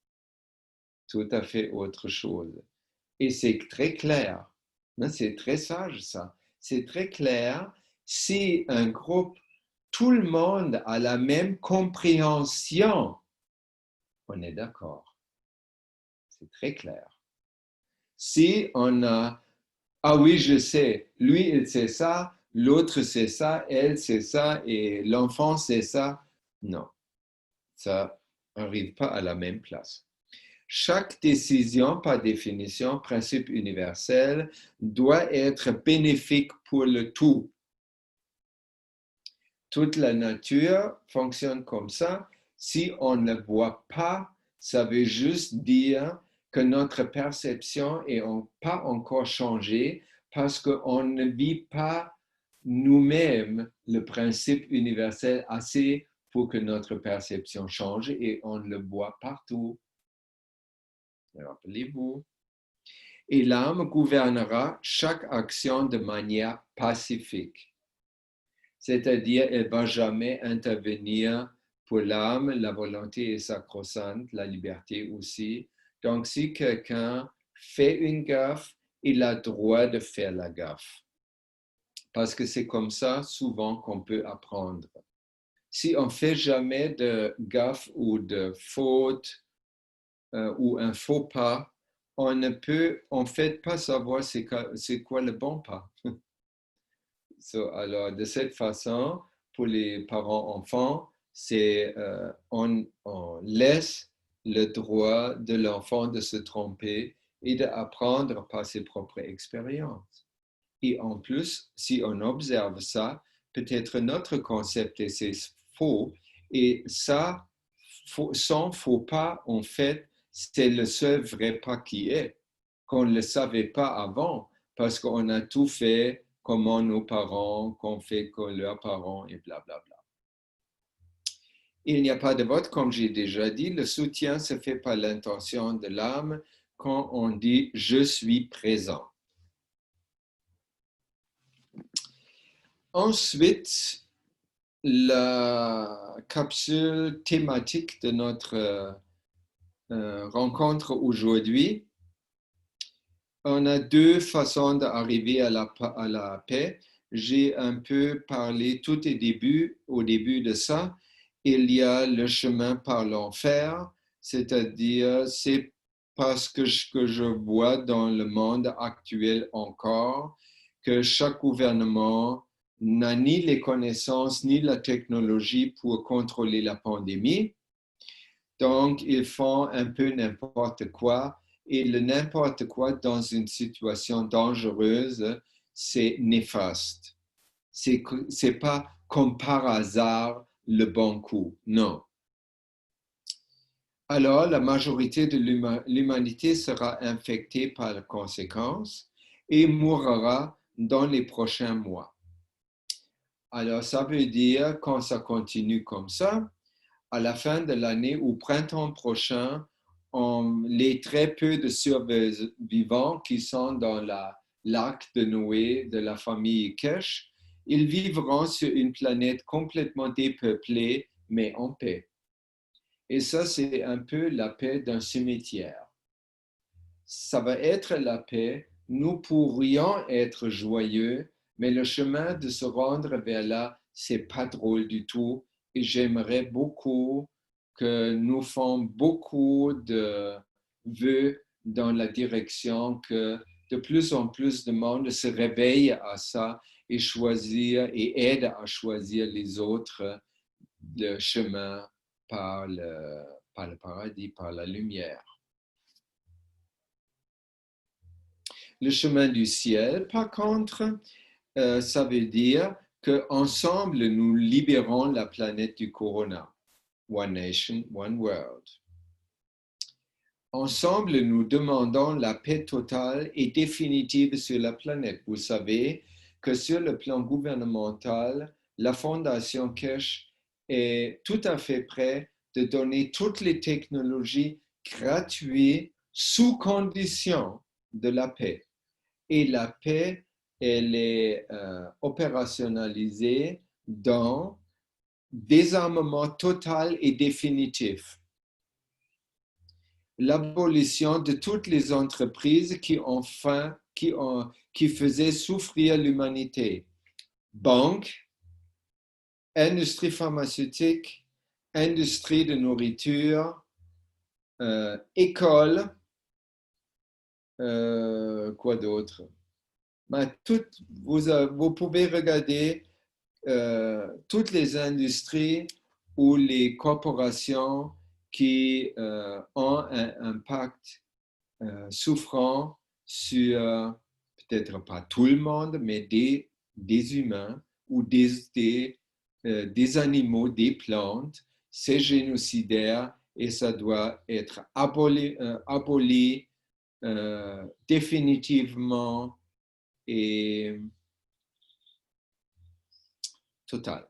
Tout à fait autre chose. Et c'est très clair. C'est très sage ça. C'est très clair. Si un groupe, tout le monde a la même compréhension, on est d'accord. C'est très clair. Si on a ah oui, je sais, lui, il sait ça, l'autre sait ça, elle sait ça, et l'enfant sait ça. Non, ça n'arrive pas à la même place. Chaque décision, par définition, principe universel, doit être bénéfique pour le tout. Toute la nature fonctionne comme ça. Si on ne le voit pas, ça veut juste dire que notre perception n'est pas encore changée parce qu'on ne vit pas nous-mêmes le principe universel assez pour que notre perception change et on le voit partout. Rappelez-vous. Et l'âme gouvernera chaque action de manière pacifique. C'est-à-dire, elle ne va jamais intervenir pour l'âme, la volonté est sacro-sainte, la liberté aussi. Donc, si quelqu'un fait une gaffe, il a le droit de faire la gaffe. Parce que c'est comme ça, souvent, qu'on peut apprendre. Si on ne fait jamais de gaffe ou de faute ou un faux pas, on ne peut en fait pas savoir c'est quoi le bon pas. Alors, de cette façon, pour les parents-enfants, c'est on laisse le droit de l'enfant de se tromper et d'apprendre par ses propres expériences. Et en plus, si on observe ça, peut-être notre concept est faux et ça, sans faux pas, en fait, c'est le seul vrai pas qui est, qu'on ne le savait pas avant parce qu'on a tout fait comment nos parents, qu'on fait que leurs parents et blablabla. Il n'y a pas de vote, comme j'ai déjà dit. Le soutien se fait par l'intention de l'âme quand on dit « je suis présent ». Ensuite, la capsule thématique de notre rencontre aujourd'hui. On a 2 façons d'arriver à la paix. J'ai un peu parlé tout au début de ça. il y a le chemin par l'enfer, c'est-à-dire c'est parce que ce que je vois dans le monde actuel encore, que chaque gouvernement n'a ni les connaissances ni la technologie pour contrôler la pandémie. Donc, ils font un peu n'importe quoi. Et le n'importe quoi dans une situation dangereuse, c'est néfaste. C'est pas comme par hasard le bon coup, non. Alors, la majorité de l'humanité sera infectée par la conséquence et mourra dans les prochains mois. Alors, ça veut dire, quand ça continue comme ça, à la fin de l'année ou printemps prochain, les très peu de survivants qui sont dans l'arc de Noé de la famille Kesh, ils vivront sur une planète complètement dépeuplée, mais en paix. Et ça, c'est un peu la paix d'un cimetière. Ça va être la paix. Nous pourrions être joyeux, mais le chemin de se rendre vers là, c'est pas drôle du tout. Et j'aimerais beaucoup que nous fassions beaucoup de vœux dans la direction que de plus en plus de monde se réveille à ça et choisir et aide à choisir les autres le chemin par le paradis, par la lumière. Le chemin du ciel, par contre, ça veut dire qu'ensemble, nous libérons la planète du corona. One nation, one world. Ensemble, nous demandons la paix totale et définitive sur la planète. Vous savez que sur le plan gouvernemental, la Fondation Kesh est tout à fait prête de donner toutes les technologies gratuites sous condition de la paix. Et la paix, elle est opérationnalisée dans désarmement total et définitif. L'abolition de toutes les entreprises qui faisaient souffrir l'humanité. Banques, industrie pharmaceutique, industrie de nourriture, écoles, quoi d'autre? Vous pouvez regarder toutes les industries ou les corporations qui ont un impact souffrant sur, peut-être pas tout le monde, mais des humains ou des animaux, des plantes. C'est génocidaire et ça doit être aboli définitivement et total.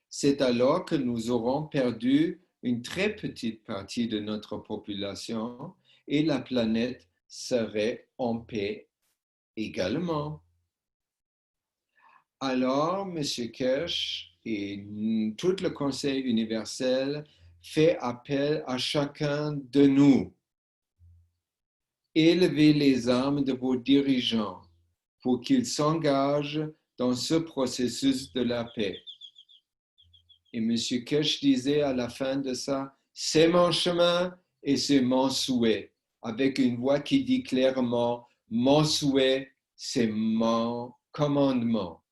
C'est alors que nous aurons perdu une très petite partie de notre population et la planète serait en paix également. Alors, M. Kesh et tout le Conseil universel fait appel à chacun de nous. Élevez les âmes de vos dirigeants pour qu'ils s'engagent dans ce processus de la paix. Et M. Kesh disait à la fin de ça, c'est mon chemin et c'est mon souhait, avec une voix qui dit clairement, mon souhait, c'est mon commandement.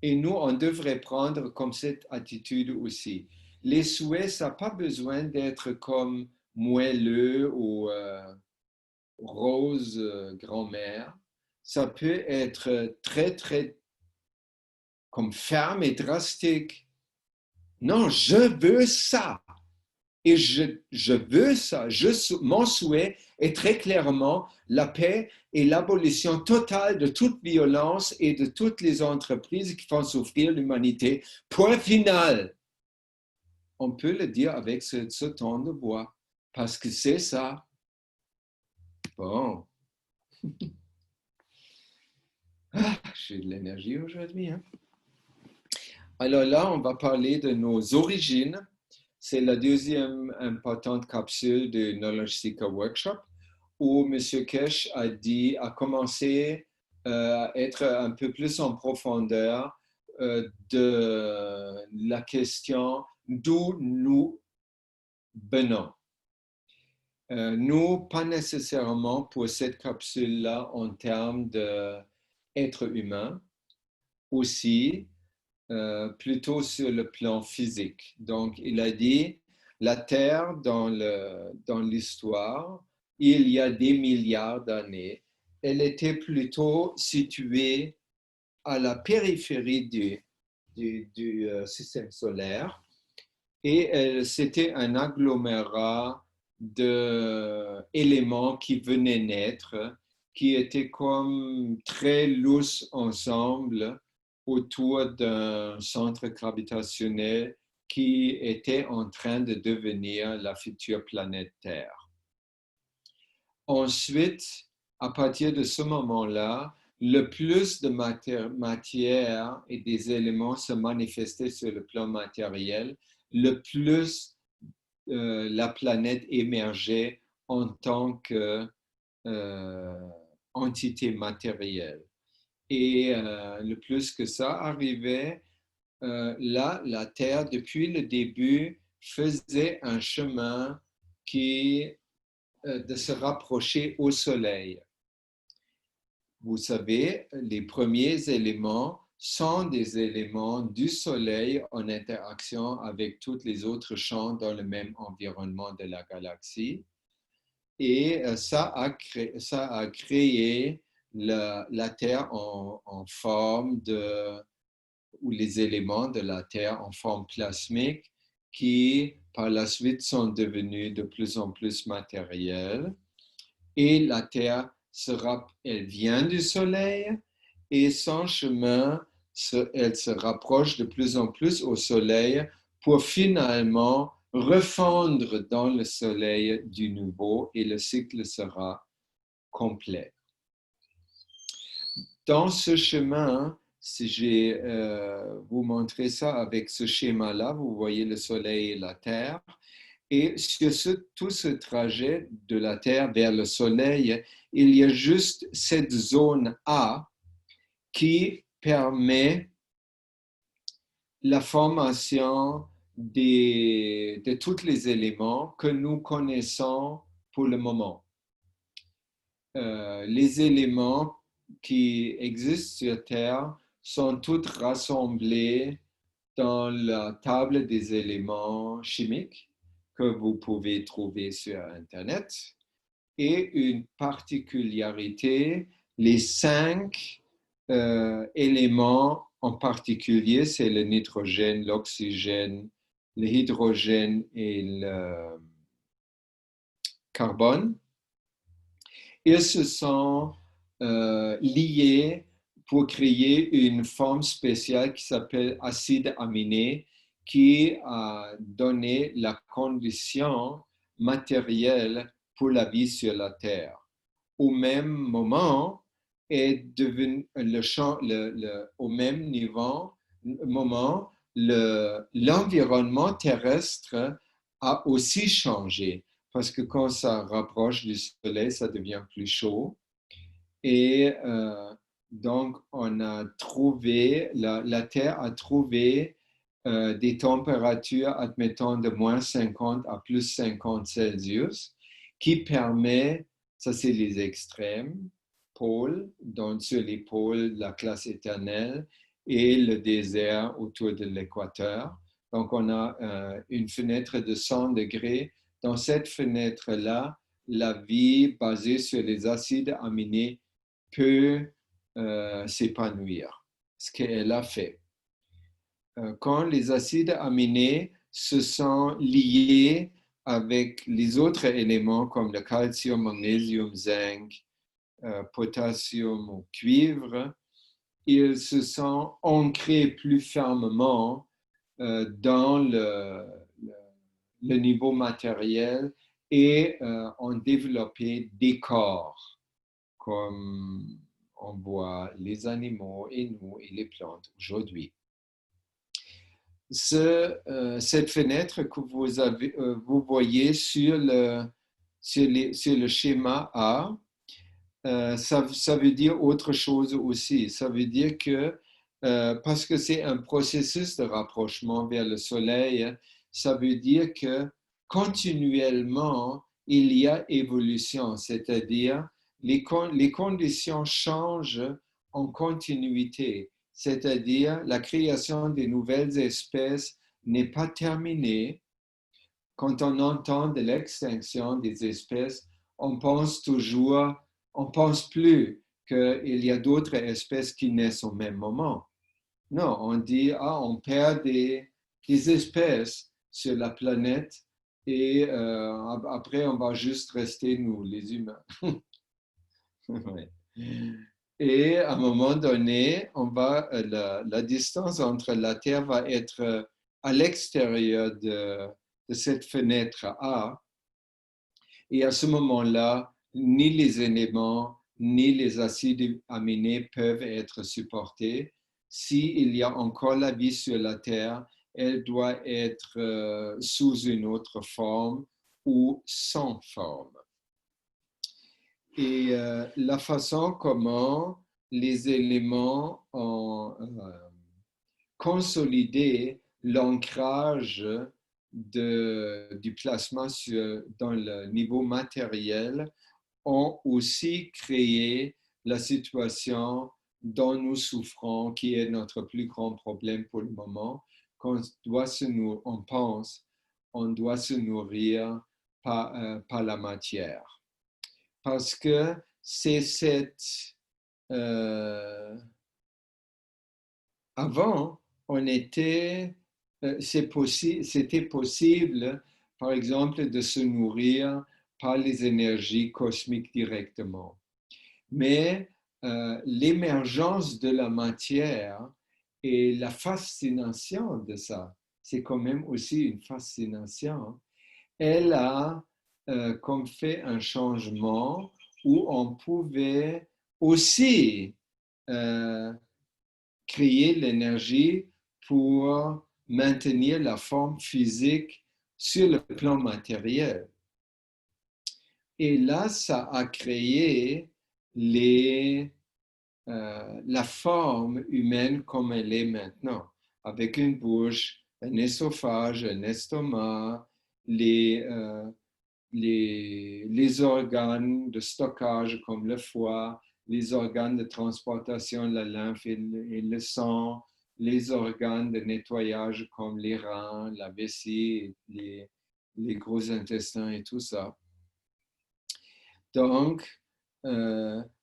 Et nous, on devrait prendre comme cette attitude aussi. Les souhaits, ça n'a pas besoin d'être comme moelleux ou rose grand-mère. Ça peut être très, très comme ferme et drastique. Non, je veux ça. Et je veux ça. Mon souhait est très clairement la paix et l'abolition totale de toute violence et de toutes les entreprises qui font souffrir l'humanité. Point final. On peut le dire avec ce ton de voix, parce que c'est ça. Bon. J'ai de l'énergie aujourd'hui. Hein? Alors là, on va parler de nos origines. C'est la deuxième importante capsule du Knowledge Seeker Workshop où M. Kesh a commencé à être un peu plus en profondeur de la question d'où nous venons. Nous, pas nécessairement pour cette capsule-là en termes d'être humain, aussi plutôt sur le plan physique. Donc, il a dit, la Terre dans l'histoire, il y a des milliards d'années, elle était plutôt située à la périphérie du système solaire et c'était un agglomérat d'éléments qui venaient naître, qui étaient comme très lousses ensemble autour d'un centre gravitationnel qui était en train de devenir la future planète Terre. Ensuite, à partir de ce moment-là, le plus de matière et des éléments se manifestaient sur le plan matériel, le plus la planète émergeait en tant qu'entité matérielle. Et le plus que ça arrivait, là, la Terre, depuis le début, faisait un chemin de se rapprocher au Soleil. Vous savez, les premiers éléments sont des éléments du Soleil en interaction avec tous les autres champs dans le même environnement de la galaxie. Et ça a créé la Terre en forme ou les éléments de la Terre en forme plasmique qui, par la suite, sont devenus de plus en plus matériels. Et la Terre, elle vient du Soleil et son chemin, elle se rapproche de plus en plus au Soleil pour finalement refondre dans le Soleil du nouveau et le cycle sera complet. Dans ce chemin, si j'ai vous montrer ça avec ce schéma-là, vous voyez le Soleil et la Terre. Et sur tout ce trajet de la Terre vers le Soleil, il y a juste cette zone A qui permet la formation de tous les éléments que nous connaissons pour le moment. Les éléments qui existent sur Terre sont tous rassemblés dans la table des éléments chimiques que vous pouvez trouver sur Internet. Et une particularité, les 5 éléments en particulier, c'est le nitrogène, l'oxygène, le hydrogène et le carbone. Ils se sont liés pour créer une forme spéciale qui s'appelle acide aminé, qui a donné la condition matérielle pour la vie sur la Terre. Au même moment, au même moment, l'environnement terrestre a aussi changé, parce que quand ça rapproche du Soleil, ça devient plus chaud. Et donc, la Terre a trouvé des températures, admettons, de moins 50 à plus 50 Celsius, qui permet, ça c'est les extrêmes, pôles, donc sur les pôles, la classe éternelle et le désert autour de l'équateur. Donc, on a une fenêtre de 100 degrés. Dans cette fenêtre-là, la vie basée sur les acides aminés peut s'épanouir, ce qu'elle a fait. Quand les acides aminés se sont liés avec les autres éléments comme le calcium, magnésium, zinc, potassium ou cuivre, ils se sont ancrés plus fermement dans le niveau matériel et ont développé des corps, comme on voit les animaux et nous et les plantes aujourd'hui. Cette fenêtre que vous voyez sur le schéma A, ça veut dire autre chose aussi. Ça veut dire que parce que c'est un processus de rapprochement vers le soleil. Ça veut dire que continuellement, il y a évolution, c'est-à-dire les conditions changent en continuité, c'est-à-dire la création de nouvelles espèces n'est pas terminée. Quand on entend de l'extinction des espèces, on pense plus qu'il y a d'autres espèces qui naissent au même moment. Non, on dit, on perd des espèces sur la planète et après, on va juste rester nous, les humains. Ouais. Et à un moment donné, la distance entre la Terre va être à l'extérieur de cette fenêtre A. Et à ce moment-là, ni les éléments, ni les acides aminés peuvent être supportés. S'il y a encore la vie sur la Terre, elle doit être sous une autre forme ou sans forme. Et la façon comment les éléments ont consolidé l'ancrage du plasma dans le niveau matériel ont aussi créé la situation dont nous souffrons, qui est notre plus grand problème pour le moment, on pense, on doit se nourrir par la matière. Parce que c'est avant, c'était possible, par exemple, de se nourrir par les énergies cosmiques directement. Mais l'émergence de la matière et la fascination de ça, c'est quand même aussi une fascination. Elle a comme fait un changement où on pouvait aussi créer l'énergie pour maintenir la forme physique sur le plan matériel. Et là, ça a créé la forme humaine comme elle est maintenant, avec une bouche, un œsophage, un estomac, les organes de stockage comme le foie, les organes de transportation, la lymphe et le sang, les organes de nettoyage comme les reins, la vessie, les gros intestins et tout ça. Donc,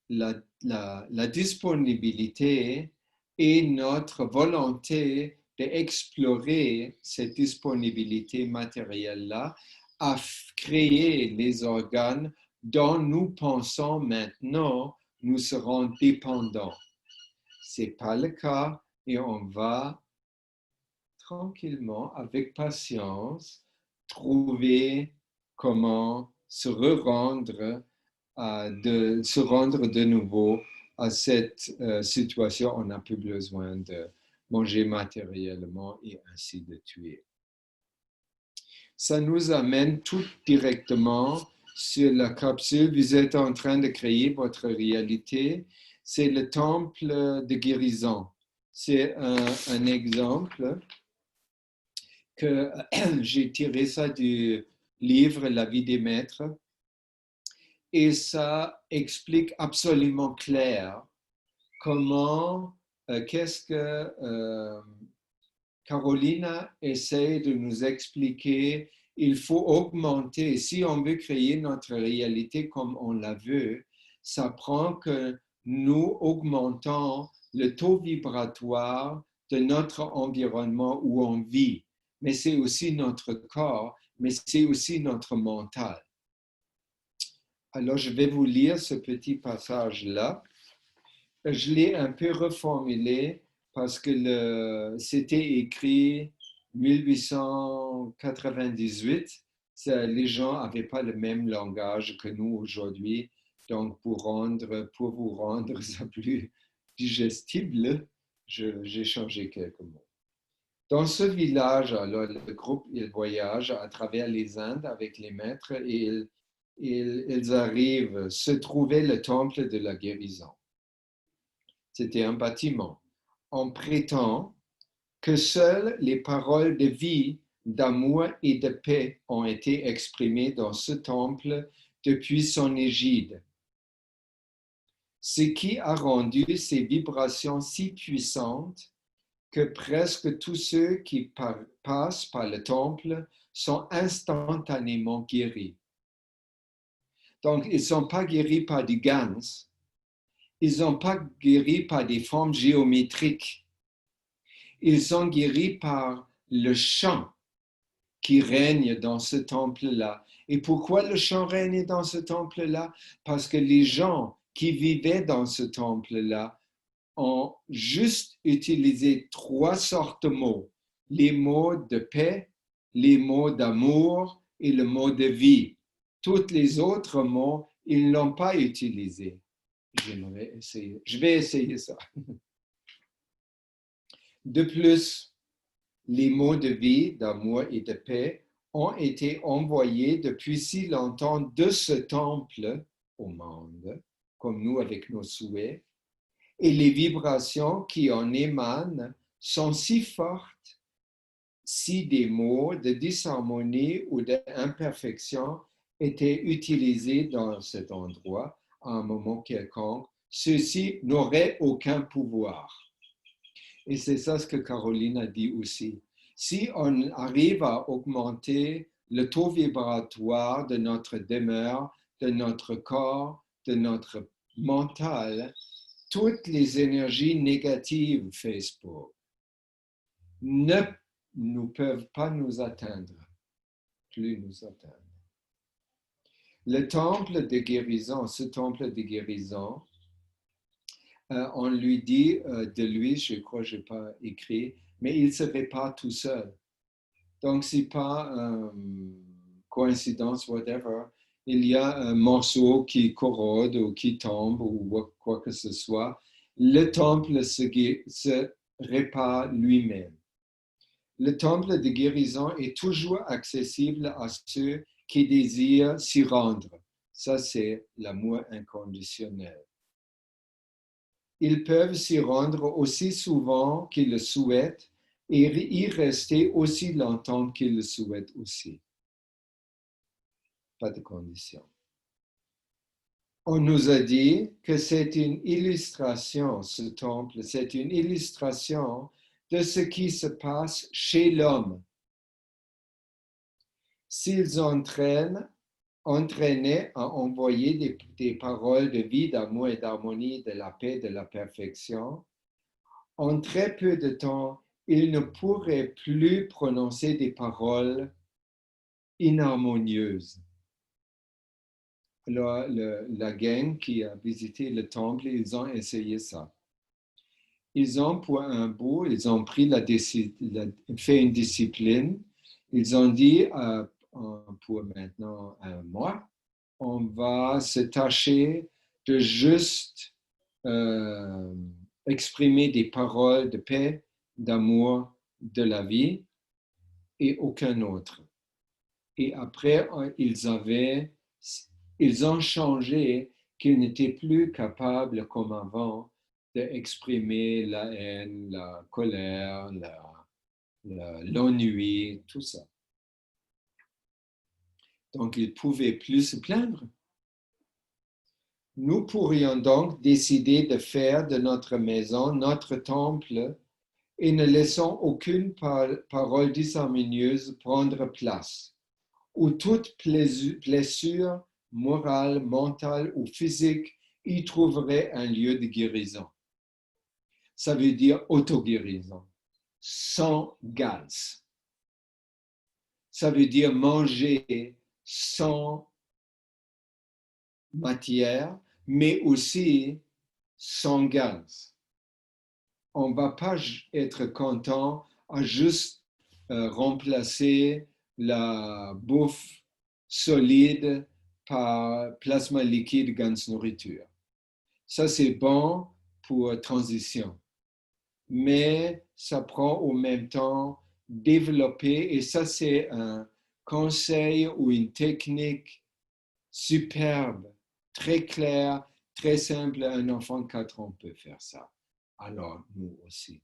la disponibilité et notre volonté d'explorer cette disponibilité matérielle-là à créer les organes dont nous pensons maintenant nous serons dépendants. Ce n'est pas le cas et on va tranquillement, avec patience, trouver comment se rendre de nouveau à cette situation. On n'a plus besoin de manger matériellement et ainsi de tuer. Ça nous amène tout directement sur la capsule. Vous êtes en train de créer votre réalité. C'est le temple de guérison. C'est un exemple que j'ai tiré ça du livre La vie des maîtres. Et ça explique absolument clair comment, qu'est-ce que Carolina essaie de nous expliquer. Il faut augmenter, si on veut créer notre réalité comme on la veut, ça prend que nous augmentons le taux vibratoire de notre environnement où on vit. Mais c'est aussi notre corps, mais c'est aussi notre mental. Alors, je vais vous lire ce petit passage-là. Je l'ai un peu reformulé parce que c'était écrit 1898. Les gens n'avaient pas le même langage que nous aujourd'hui. Donc, pour vous rendre ça plus digestible, j'ai changé quelques mots. Dans ce village, alors, le groupe il voyage à travers les Indes avec les maîtres et ils arrivent, se trouvait le temple de la guérison. C'était un bâtiment on prétend que seules les paroles de vie, d'amour et de paix ont été exprimées dans ce temple depuis son égide, ce qui a rendu ces vibrations si puissantes que presque tous ceux qui passent par le temple sont instantanément guéris. Donc, ils ne sont pas guéris par du gans, ils ne sont pas guéris par des formes géométriques, ils sont guéris par le chant qui règne dans ce temple-là. Et pourquoi le chant règne dans ce temple-là? Parce que les gens qui vivaient dans ce temple-là ont juste utilisé 3 sortes de mots. Les mots de paix, les mots d'amour et le mot de vie. Tous les autres mots, ils ne l'ont pas utilisé. Je vais essayer ça. De plus, les mots de vie, d'amour et de paix ont été envoyés depuis si longtemps de ce temple au monde, comme nous avec nos souhaits, et les vibrations qui en émanent sont si fortes si des mots de disharmonie ou d'imperfection étaient utilisés dans cet endroit à un moment quelconque, ceux-ci n'auraient aucun pouvoir. Et c'est ça ce que Caroline a dit aussi. Si on arrive à augmenter le taux vibratoire de notre demeure, de notre corps, de notre mental, toutes les énergies négatives Facebook ne peuvent pas nous atteindre, plus nous atteindre. Le temple de guérison, ce temple de guérison, on lui dit de lui, je crois que je n'ai pas écrit, mais il ne se répare tout seul. Donc, ce n'est pas coïncidence, whatever. Il y a un morceau qui corrode ou qui tombe ou quoi que ce soit. Le temple se répare lui-même. Le temple de guérison est toujours accessible à ceux qui désirent s'y rendre. Ça, c'est l'amour inconditionnel. Ils peuvent s'y rendre aussi souvent qu'ils le souhaitent et y rester aussi longtemps qu'ils le souhaitent aussi. Pas de condition. On nous a dit que c'est une illustration, ce temple, c'est une illustration de ce qui se passe chez l'homme. S'ils entraînaient à envoyer des paroles de vie, d'amour et d'harmonie, de la paix, de la perfection, en très peu de temps, ils ne pourraient plus prononcer des paroles inharmonieuses. Alors, la gang qui a visité le temple, ils ont essayé ça. Ils ont, pour un bout, ils ont pris fait une discipline. Ils ont dit, pour maintenant un mois, on va se tâcher de juste exprimer des paroles de paix, d'amour, de la vie et aucun autre. Et après, ils ont changé qu'ils n'étaient plus capables comme avant d'exprimer la haine, la colère, l'ennui, tout ça. Donc, ils ne pouvaient plus se plaindre. Nous pourrions donc décider de faire de notre maison notre temple et ne laissons aucune parole disharmonieuse prendre place, où toute blessure morale, mentale ou physique y trouverait un lieu de guérison. Ça veut dire auto-guérison, sans gaz. Ça veut dire manger sans matière, mais aussi sans gaz. On ne va pas être content à juste remplacer la bouffe solide par plasma liquide gans nourriture. Ça, c'est bon pour transition. Mais ça prend au même temps développer, et ça, c'est un conseil ou une technique superbe, très claire, très simple. Un enfant de 4 ans peut faire ça. alors nous aussi.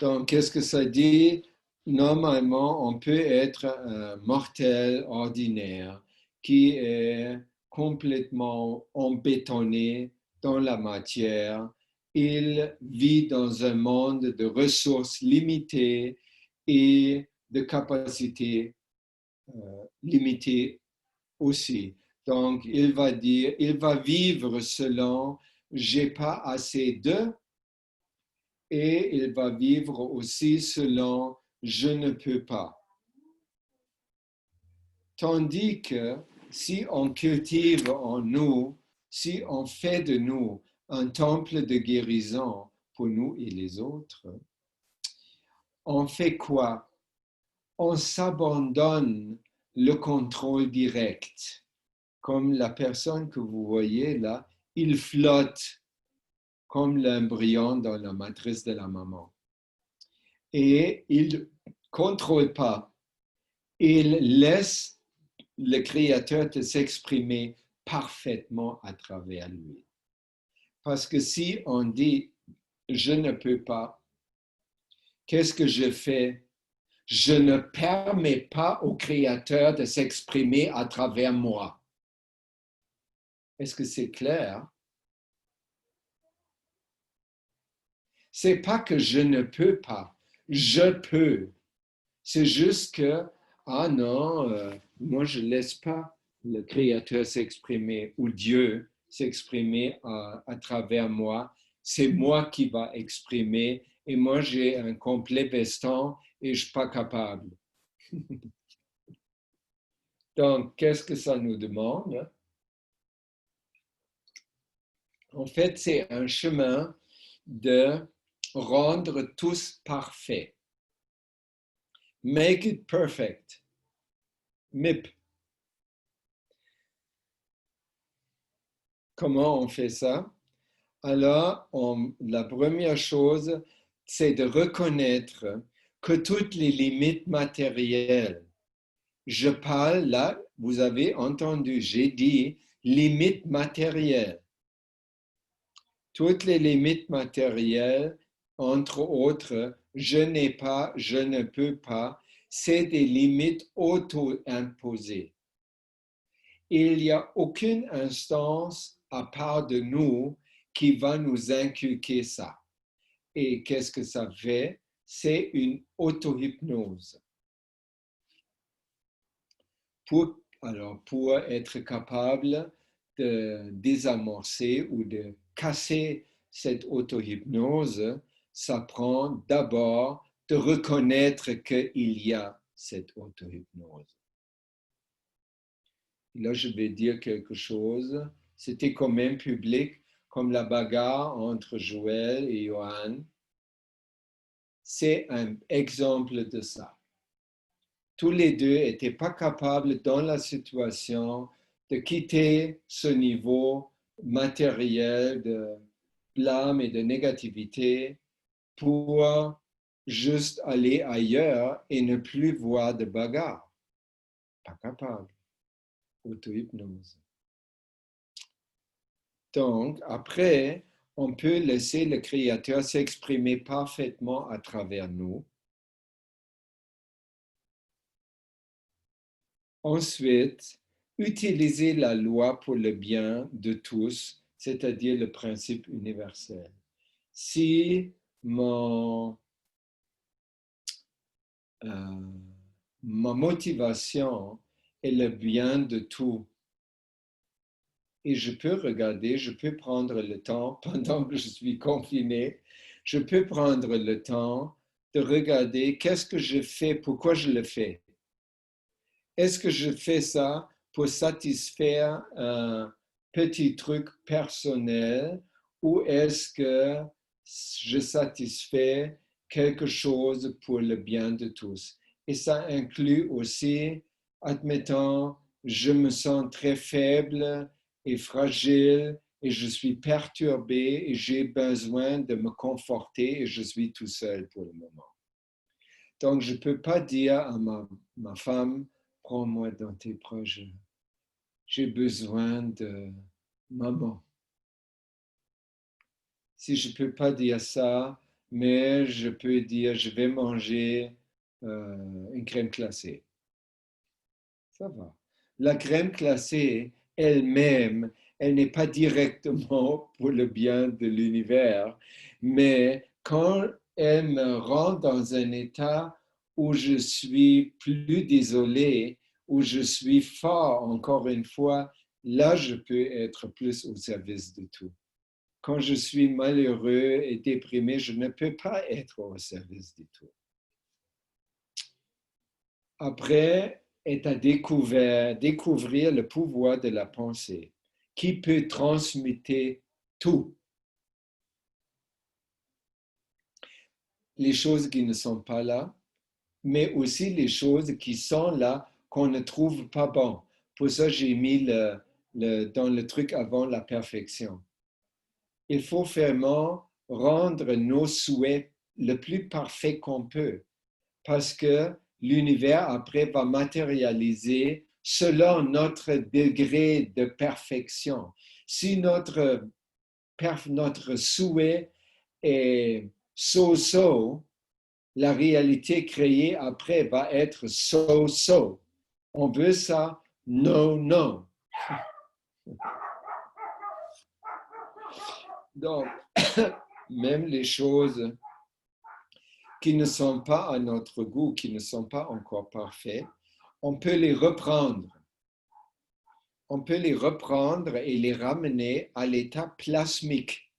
Donc, qu'est-ce que ça dit? Normalement, on peut être un mortel ordinaire qui est complètement embétonné dans la matière. Il vit dans un monde de ressources limitées et de capacités limitées aussi. Donc, il va vivre selon j'ai pas assez de, et il va vivre aussi selon je ne peux pas. Tandis que si on cultive en nous, si on fait de nous un temple de guérison pour nous et les autres, on fait quoi? On s'abandonne le contrôle direct. Comme la personne que vous voyez là, il flotte comme l'embryon dans la matrice de la maman. Et il ne contrôle pas. Il laisse le Créateur de s'exprimer parfaitement à travers lui. Parce que si on dit « je ne peux pas », qu'est-ce que je fais? Je ne permets pas au Créateur de s'exprimer à travers moi. Est-ce que c'est clair? C'est pas que je ne peux pas, je peux. C'est juste que, ah non, moi je ne laisse pas le Créateur s'exprimer ou Dieu s'exprimer à travers moi. C'est moi qui va exprimer et moi j'ai un complet veston et je ne suis pas capable. Donc, qu'est-ce que ça nous demande? En fait, c'est un chemin de rendre tous parfaits. Make it perfect. MIP. Comment on fait ça? Alors, la première chose, c'est de reconnaître que toutes les limites matérielles, je parle là, vous avez entendu, j'ai dit limites matérielles. Toutes les limites matérielles, entre autres, je n'ai pas, je ne peux pas, c'est des limites auto-imposées. Il n'y a aucune instance à part de nous qui va nous inculquer ça. Et qu'est-ce que ça fait? C'est une auto-hypnose. Pour être capable de désamorcer ou de casser cette auto-hypnose, ça prend d'abord de reconnaître qu'il y a cette auto-hypnose. Là, je vais dire quelque chose. C'était quand même public, comme la bagarre entre Joël et Johan. C'est un exemple de ça. Tous les deux n'étaient pas capables dans la situation de quitter ce niveau matériel de blâme et de négativité pour juste aller ailleurs et ne plus voir de bagarre. Pas capable. Auto-hypnose. Donc, après, on peut laisser le Créateur s'exprimer parfaitement à travers nous. Ensuite, utiliser la loi pour le bien de tous, c'est-à-dire le principe universel. Si ma motivation est le bien de tout, et je peux regarder, je peux prendre le temps, pendant que je suis confiné, je peux prendre le temps de regarder qu'est-ce que je fais, pourquoi je le fais. Est-ce que je fais ça pour satisfaire un petit truc personnel ou est-ce que je satisfais quelque chose pour le bien de tous? Et ça inclut aussi, admettons, je me sens très faible et fragile et je suis perturbé et j'ai besoin de me conforter et je suis tout seul pour le moment. Donc, je ne peux pas dire à ma femme, prends-moi dans tes projets. J'ai besoin de maman. Si je ne peux pas dire ça, mais je peux dire je vais manger une crème glacée. Ça va. La crème glacée elle-même, elle n'est pas directement pour le bien de l'univers, mais quand elle me rend dans un état où je suis plus désolé, où je suis fort, encore une fois, là, je peux être plus au service de tout. Quand je suis malheureux et déprimé, je ne peux pas être au service de tout. Après, est à découvrir le pouvoir de la pensée qui peut transmuter tout. Les choses qui ne sont pas là, mais aussi les choses qui sont là qu'on ne trouve pas bon. Pour ça, j'ai mis dans le truc avant la perfection. Il faut vraiment rendre nos souhaits le plus parfait qu'on peut, parce que l'univers après va matérialiser selon notre degré de perfection. Si notre souhait est so-so, la réalité créée après va être so-so. On veut ça? Non, non. Donc, même les choses qui ne sont pas à notre goût, qui ne sont pas encore parfaits, on peut les reprendre. On peut les reprendre et les ramener à l'état plasmique,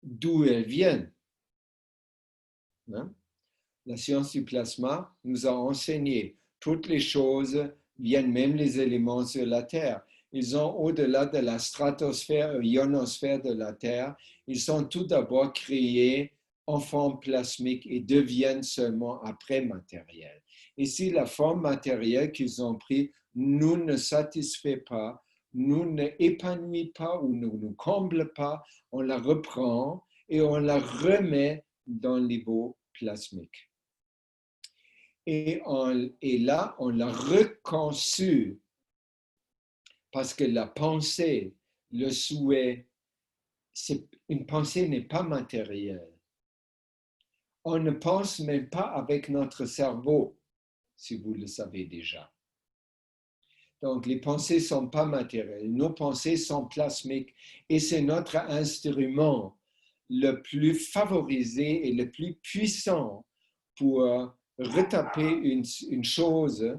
d'où elles viennent. La science du plasma nous a enseigné toutes les choses viennent, même les éléments sur la Terre. Ils ont au-delà de la stratosphère, ionosphère de la Terre, ils sont tout d'abord créés en forme plasmique et deviennent seulement après matériels. Et si la forme matérielle qu'ils ont pris nous ne satisfait pas, nous ne épanouit pas ou ne nous comble pas, on la reprend et on la remet dans le niveau plasmique. Et là, on l'a reconçu parce que la pensée, le souhait, une pensée n'est pas matérielle. On ne pense même pas avec notre cerveau, si vous le savez déjà. Donc, les pensées ne sont pas matérielles. Nos pensées sont plasmiques et c'est notre instrument le plus favorisé et le plus puissant pour retaper une chose,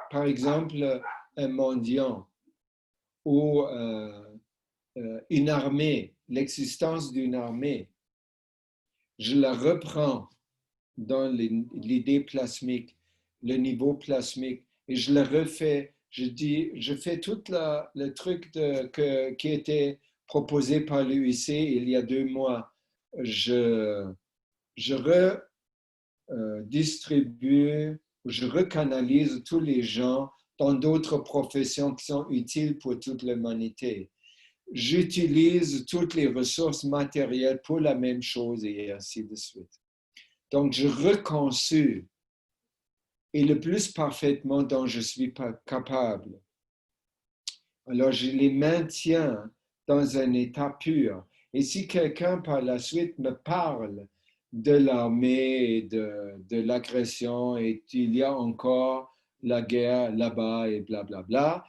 par exemple un mendiant ou une armée, l'existence d'une armée. Je la reprends dans l'idée plasmique, le niveau plasmique, et je le refais. Je fais tout le truc qui était proposé par l'UIC il y a 2 mois. Je redistribue, je recanalise tous les gens dans d'autres professions qui sont utiles pour toute l'humanité. J'utilise toutes les ressources matérielles pour la même chose et ainsi de suite. Donc, je reconçue et le plus parfaitement dont je suis capable. Alors, je les maintiens dans un état pur. Et si quelqu'un par la suite me parle de l'armée et de l'agression et il y a encore la guerre là-bas et blablabla,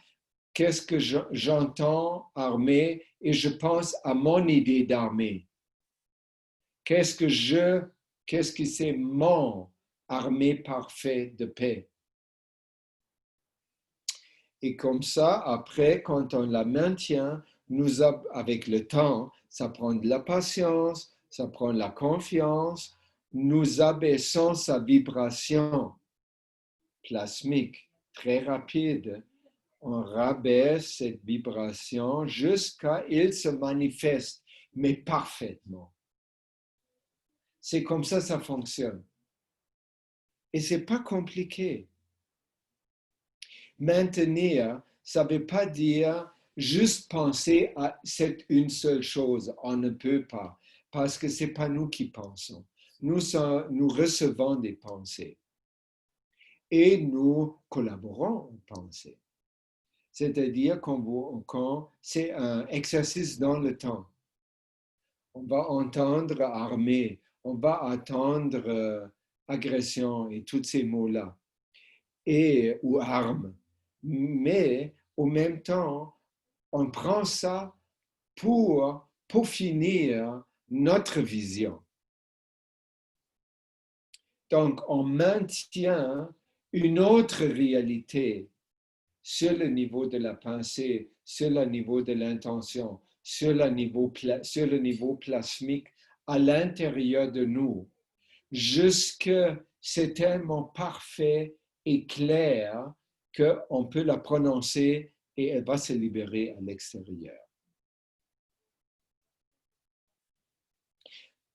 qu'est-ce que j'entends armée et je pense à mon idée d'armée. Qu'est-ce que c'est mon armée parfaite de paix? Et comme ça, après, quand on la maintient, avec le temps, ça prend de la patience, ça prend de la confiance, nous abaissons sa vibration plasmique très rapide. On rabaisse cette vibration jusqu'à ce qu'elle se manifeste, mais parfaitement. C'est comme ça fonctionne. Et ce n'est pas compliqué. Maintenir, ça ne veut pas dire juste penser à cette une seule chose. On ne peut pas, parce que ce n'est pas nous qui pensons. Nous recevons des pensées et nous collaborons aux pensées. c'est-à-dire c'est un exercice dans le temps. On va entendre armée, on va attendre agression et tous ces mots-là, ou armes. Mais au même temps, on prend ça pour finir notre vision. Donc, on maintient une autre réalité sur le niveau de la pensée, sur le niveau de l'intention, sur le niveau plasmique à l'intérieur de nous, jusque c'est tellement parfait et clair qu'on peut la prononcer et elle va se libérer à l'extérieur.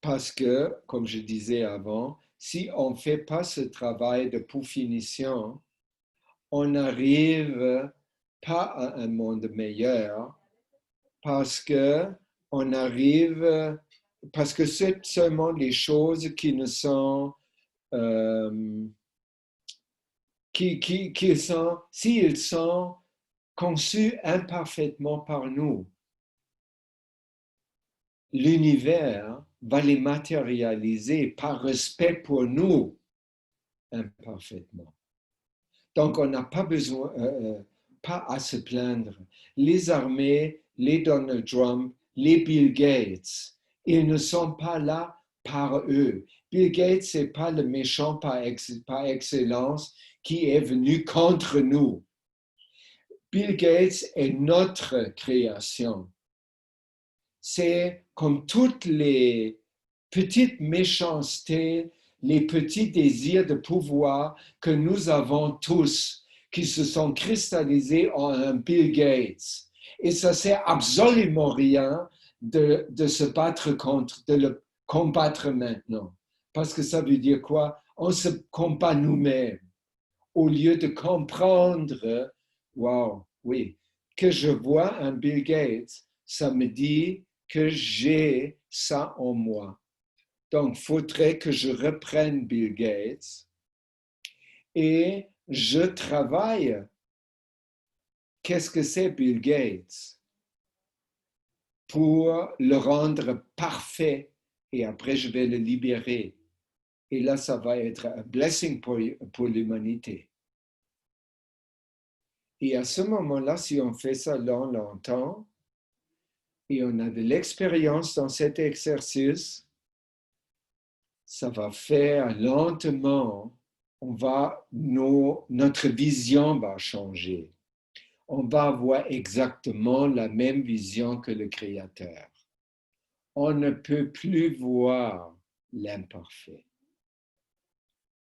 Parce que, comme je disais avant, si on ne fait pas ce travail de peaufination, on n'arrive pas à un monde meilleur parce que c'est seulement les choses qui ne sont, s'ils sont conçus imparfaitement par nous, l'univers va les matérialiser par respect pour nous imparfaitement. Donc, on n'a pas besoin, pas à se plaindre. Les armées, les Donald Trump, les Bill Gates, ils ne sont pas là par eux. Bill Gates, ce n'est pas le méchant par excellence qui est venu contre nous. Bill Gates est notre création. C'est comme toutes les petites méchancetés, les petits désirs de pouvoir que nous avons tous, qui se sont cristallisés en un Bill Gates. Et ça ne sert absolument rien de se battre contre, de le combattre maintenant. Parce que ça veut dire quoi? On se combat nous-mêmes. Au lieu de comprendre, wow, oui, que je vois un Bill Gates, ça me dit que j'ai ça en moi. Donc, il faudrait que je reprenne Bill Gates et je travaille. Qu'est-ce que c'est Bill Gates? Pour le rendre parfait et après je vais le libérer. Et là, ça va être un blessing pour l'humanité. Et à ce moment-là, si on fait ça longtemps, et on a de l'expérience dans cet exercice, ça va faire lentement, notre vision va changer. On va avoir exactement la même vision que le Créateur. On ne peut plus voir l'imparfait.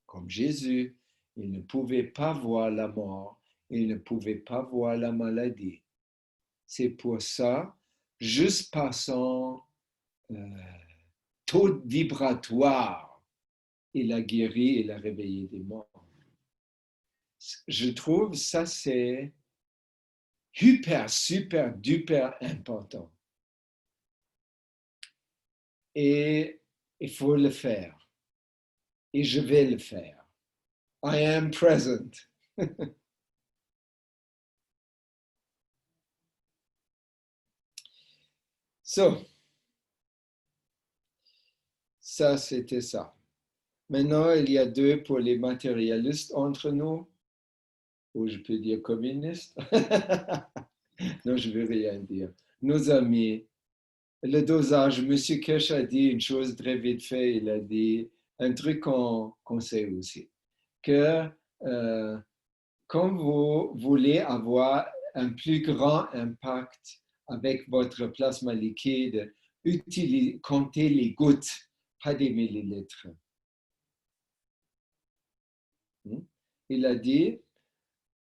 Comme Jésus, il ne pouvait pas voir la mort, il ne pouvait pas voir la maladie. C'est pour ça, juste par son taux vibratoire, il a guéri, il a réveillé des morts. Je trouve ça c'est super, duper important. Et il faut le faire. Et je vais le faire. I am present. Ça, c'était ça. Maintenant, il y a deux pour les matérialistes entre nous, ou je peux dire communistes. Non, je ne veux rien dire. Nos amis, le dosage, M. Kesh a dit une chose très vite fait, il a dit un truc qu'on sait aussi, que quand vous voulez avoir un plus grand impact avec votre plasma liquide, comptez les gouttes, pas des millilitres. Il a dit,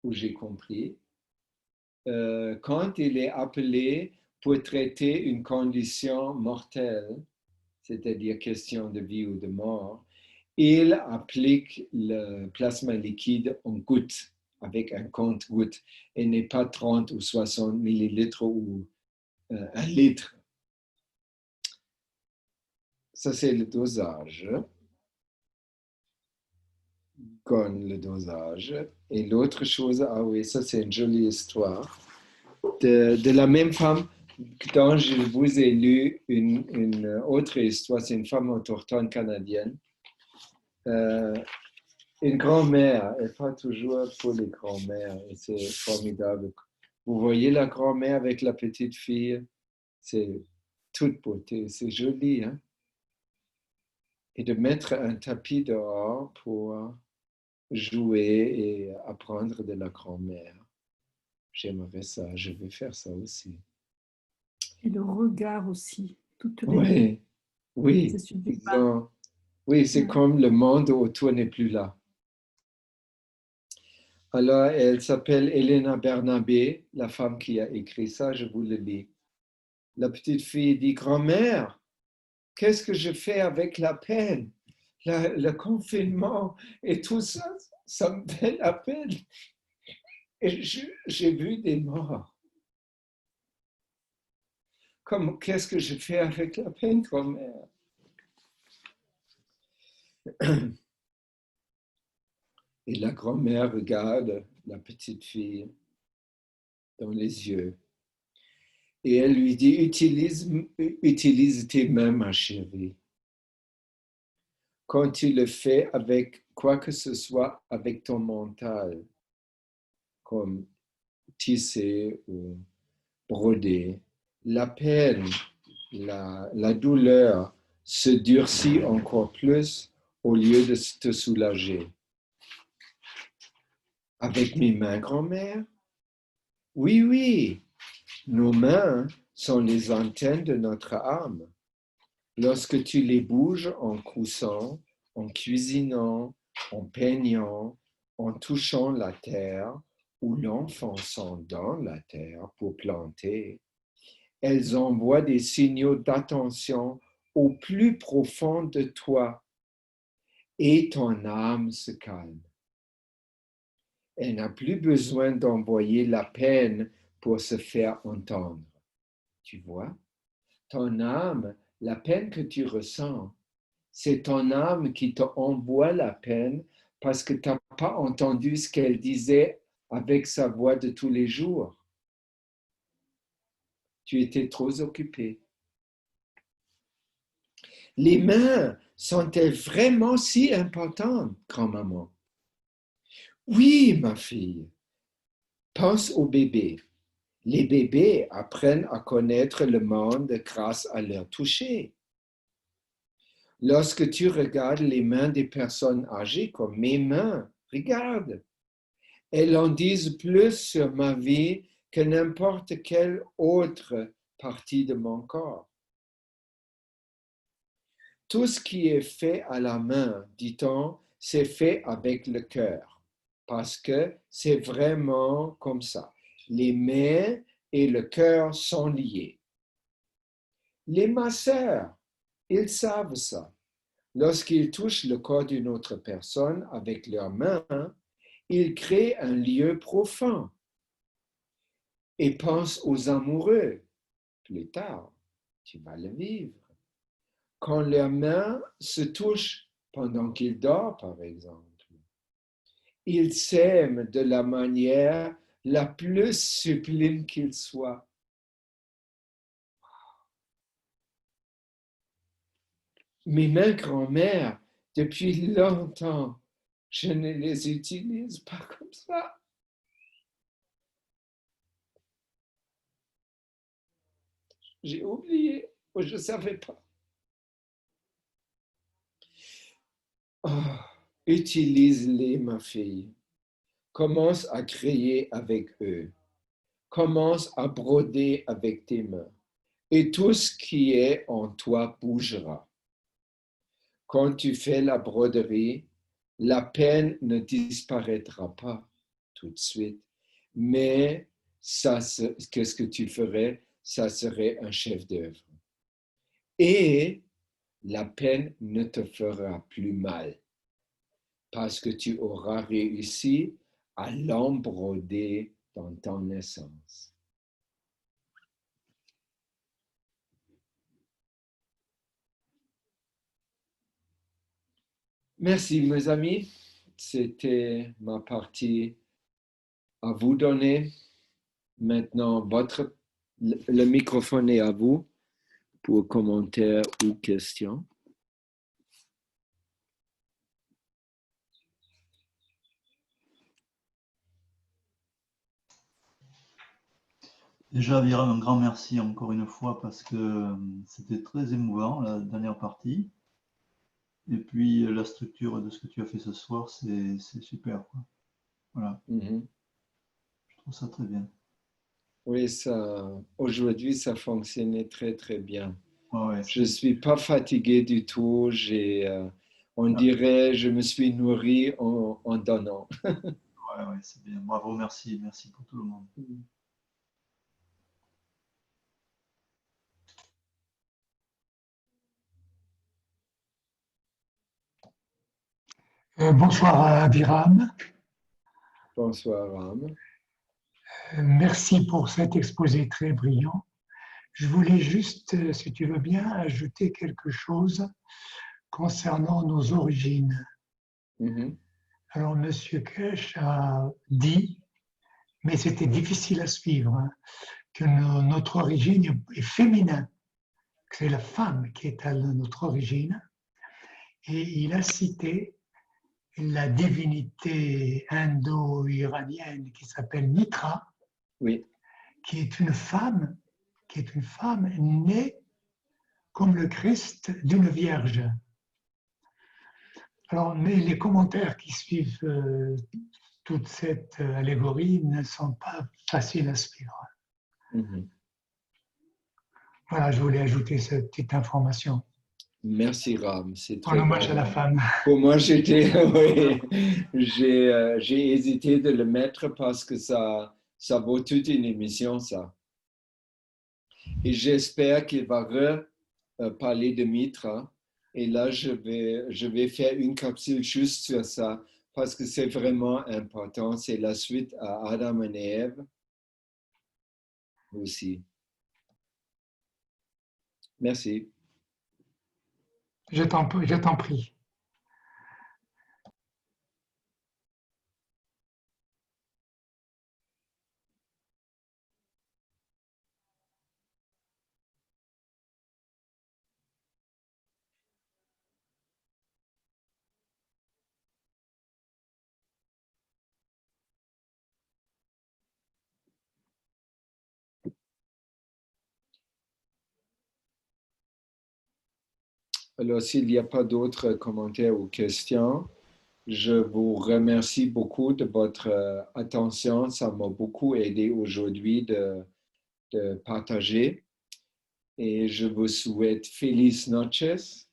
ou j'ai compris, quand il est appelé pour traiter une condition mortelle, c'est-à-dire question de vie ou de mort, il applique le plasma liquide en gouttes, avec un compte gouttes, et n'est pas 30 ou 60 millilitres ou 1 litre. Ça, c'est le dosage. gagne le dosage. Et l'autre chose, ah oui, ça c'est une jolie histoire, de la même femme dont je vous ai lu une autre histoire, c'est une femme autochtone canadienne. Une grand-mère, elle parle toujours pour les grand-mères et c'est formidable. Vous voyez la grand-mère avec la petite fille, c'est toute beauté, c'est joli, hein? Et de mettre un tapis dehors pour jouer et apprendre de la grand-mère. J'aimerais ça, je vais faire ça aussi. Et le regard aussi, toutes les Oui, oui, c'est sublime. oui, c'est comme le monde autour n'est plus là. Alors, elle s'appelle Elena Bernabé, la femme qui a écrit ça, je vous le lis. La petite fille dit, grand-mère, qu'est-ce que je fais avec la peine? Le confinement et tout ça, ça me fait la peine. Et j'ai vu des morts. Qu'est-ce que je fais avec la peine, grand-mère? Et la grand-mère regarde la petite fille dans les yeux. Et elle lui dit, utilise tes mains, ma chérie. Quand tu le fais avec quoi que ce soit, avec ton mental, comme tisser ou broder, la peine, la douleur se durcit encore plus au lieu de te soulager. Avec mes mains, grand-mère? Oui, oui, nos mains sont les antennes de notre âme. Lorsque tu les bouges en coussant, en cuisinant, en peignant, en touchant la terre ou l'enfonçant dans la terre pour planter, elles envoient des signaux d'attention au plus profond de toi et ton âme se calme. Elle n'a plus besoin d'envoyer la peine pour se faire entendre. Tu vois, ton âme, la peine que tu ressens, c'est ton âme qui te envoie la peine parce que tu n'as pas entendu ce qu'elle disait avec sa voix de tous les jours. Tu étais trop occupé. Les mains sont-elles vraiment si importantes, grand-maman? Oui, ma fille. Pense aux bébés. Les bébés apprennent à connaître le monde grâce à leur toucher. Lorsque tu regardes les mains des personnes âgées comme mes mains, regarde, elles en disent plus sur ma vie que n'importe quelle autre partie de mon corps. Tout ce qui est fait à la main, dit-on, c'est fait avec le cœur, parce que c'est vraiment comme ça. Les mains et le cœur sont liés. Les masseurs, ils savent ça. Lorsqu'ils touchent le corps d'une autre personne avec leurs mains, ils créent un lieu profond et pensent aux amoureux. Plus tard, tu vas le vivre. Quand leurs mains se touchent pendant qu'ils dorment, par exemple, ils s'aiment de la manière la plus sublime qu'il soit. Mes mains, grand-mère, depuis longtemps, je ne les utilise pas comme ça. J'ai oublié, ou je ne savais pas. Oh, utilise-les, ma fille. Commence à créer avec eux. Commence à broder avec tes mains. Et tout ce qui est en toi bougera. Quand tu fais la broderie, la peine ne disparaîtra pas tout de suite, mais qu'est-ce que tu ferais? Ça serait un chef-d'œuvre. Et la peine ne te fera plus mal parce que tu auras réussi à l'embroder dans ton essence. Merci, mes amis. c'était ma partie à vous donner. Maintenant, le microphone est à vous pour commentaires ou questions. Déjà, Aviram, un grand merci encore une fois parce que c'était très émouvant, la dernière partie. Et puis, la structure de ce que tu as fait ce soir, c'est super, quoi. Voilà, je trouve ça très bien. Oui, aujourd'hui, ça fonctionnait très, très bien. Ouais, Je ne suis pas fatigué du tout. On dirait je me suis nourri en donnant. ouais, c'est bien. Bravo, merci pour tout le monde. Bonsoir Aviram. Bonsoir, Ram. Merci pour cet exposé très brillant. Je voulais juste, si tu veux bien, ajouter quelque chose concernant nos origines. Alors, M. Kesh a dit, mais c'était difficile à suivre, hein, que notre origine est féminin, que c'est la femme qui est à notre origine. Et il a cité la divinité indo-iranienne qui s'appelle Mitra, Oui. qui est une femme née comme le Christ d'une vierge. Alors, mais les commentaires qui suivent toute cette allégorie ne sont pas faciles à suivre. Voilà, je voulais ajouter cette petite information. Merci, Ram. C'est En très hommage bon. à la femme. Pour moi, j'ai hésité de le mettre parce que ça vaut toute une émission, ça. Et j'espère qu'il va parler de Mitra. Et là, je vais faire une capsule juste sur ça parce que c'est vraiment important. C'est la suite à Adam et Ève aussi. Merci. Je t'en prie. Alors, s'il n'y a pas d'autres commentaires ou questions, je vous remercie beaucoup de votre attention. Ça m'a beaucoup aidé aujourd'hui de partager. Et je vous souhaite feliz noches.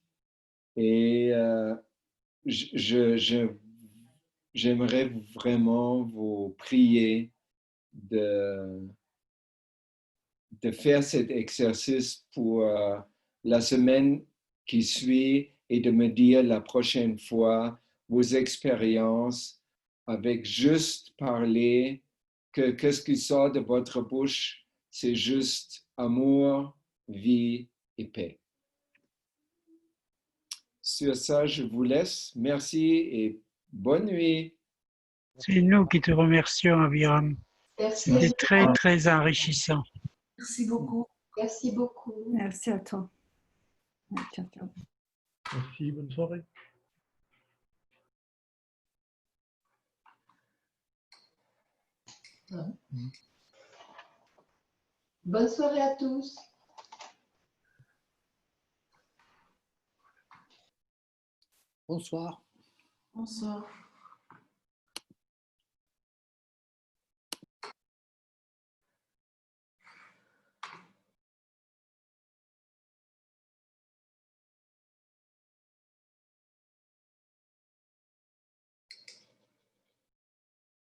Et j'aimerais vraiment vous prier de faire cet exercice pour la semaine qui suit et de me dire la prochaine fois vos expériences avec juste parler que qu'est-ce qui sort de votre bouche, c'est juste amour, vie et paix. Sur ça, je vous laisse. Merci et bonne nuit. C'est nous qui te remercions, Aviram. Merci. C'était très, très enrichissant. Merci beaucoup. Merci beaucoup. Merci à toi. Ciao, ciao. Merci, bonne soirée. Bonne soirée à tous. Bonsoir. Bonsoir.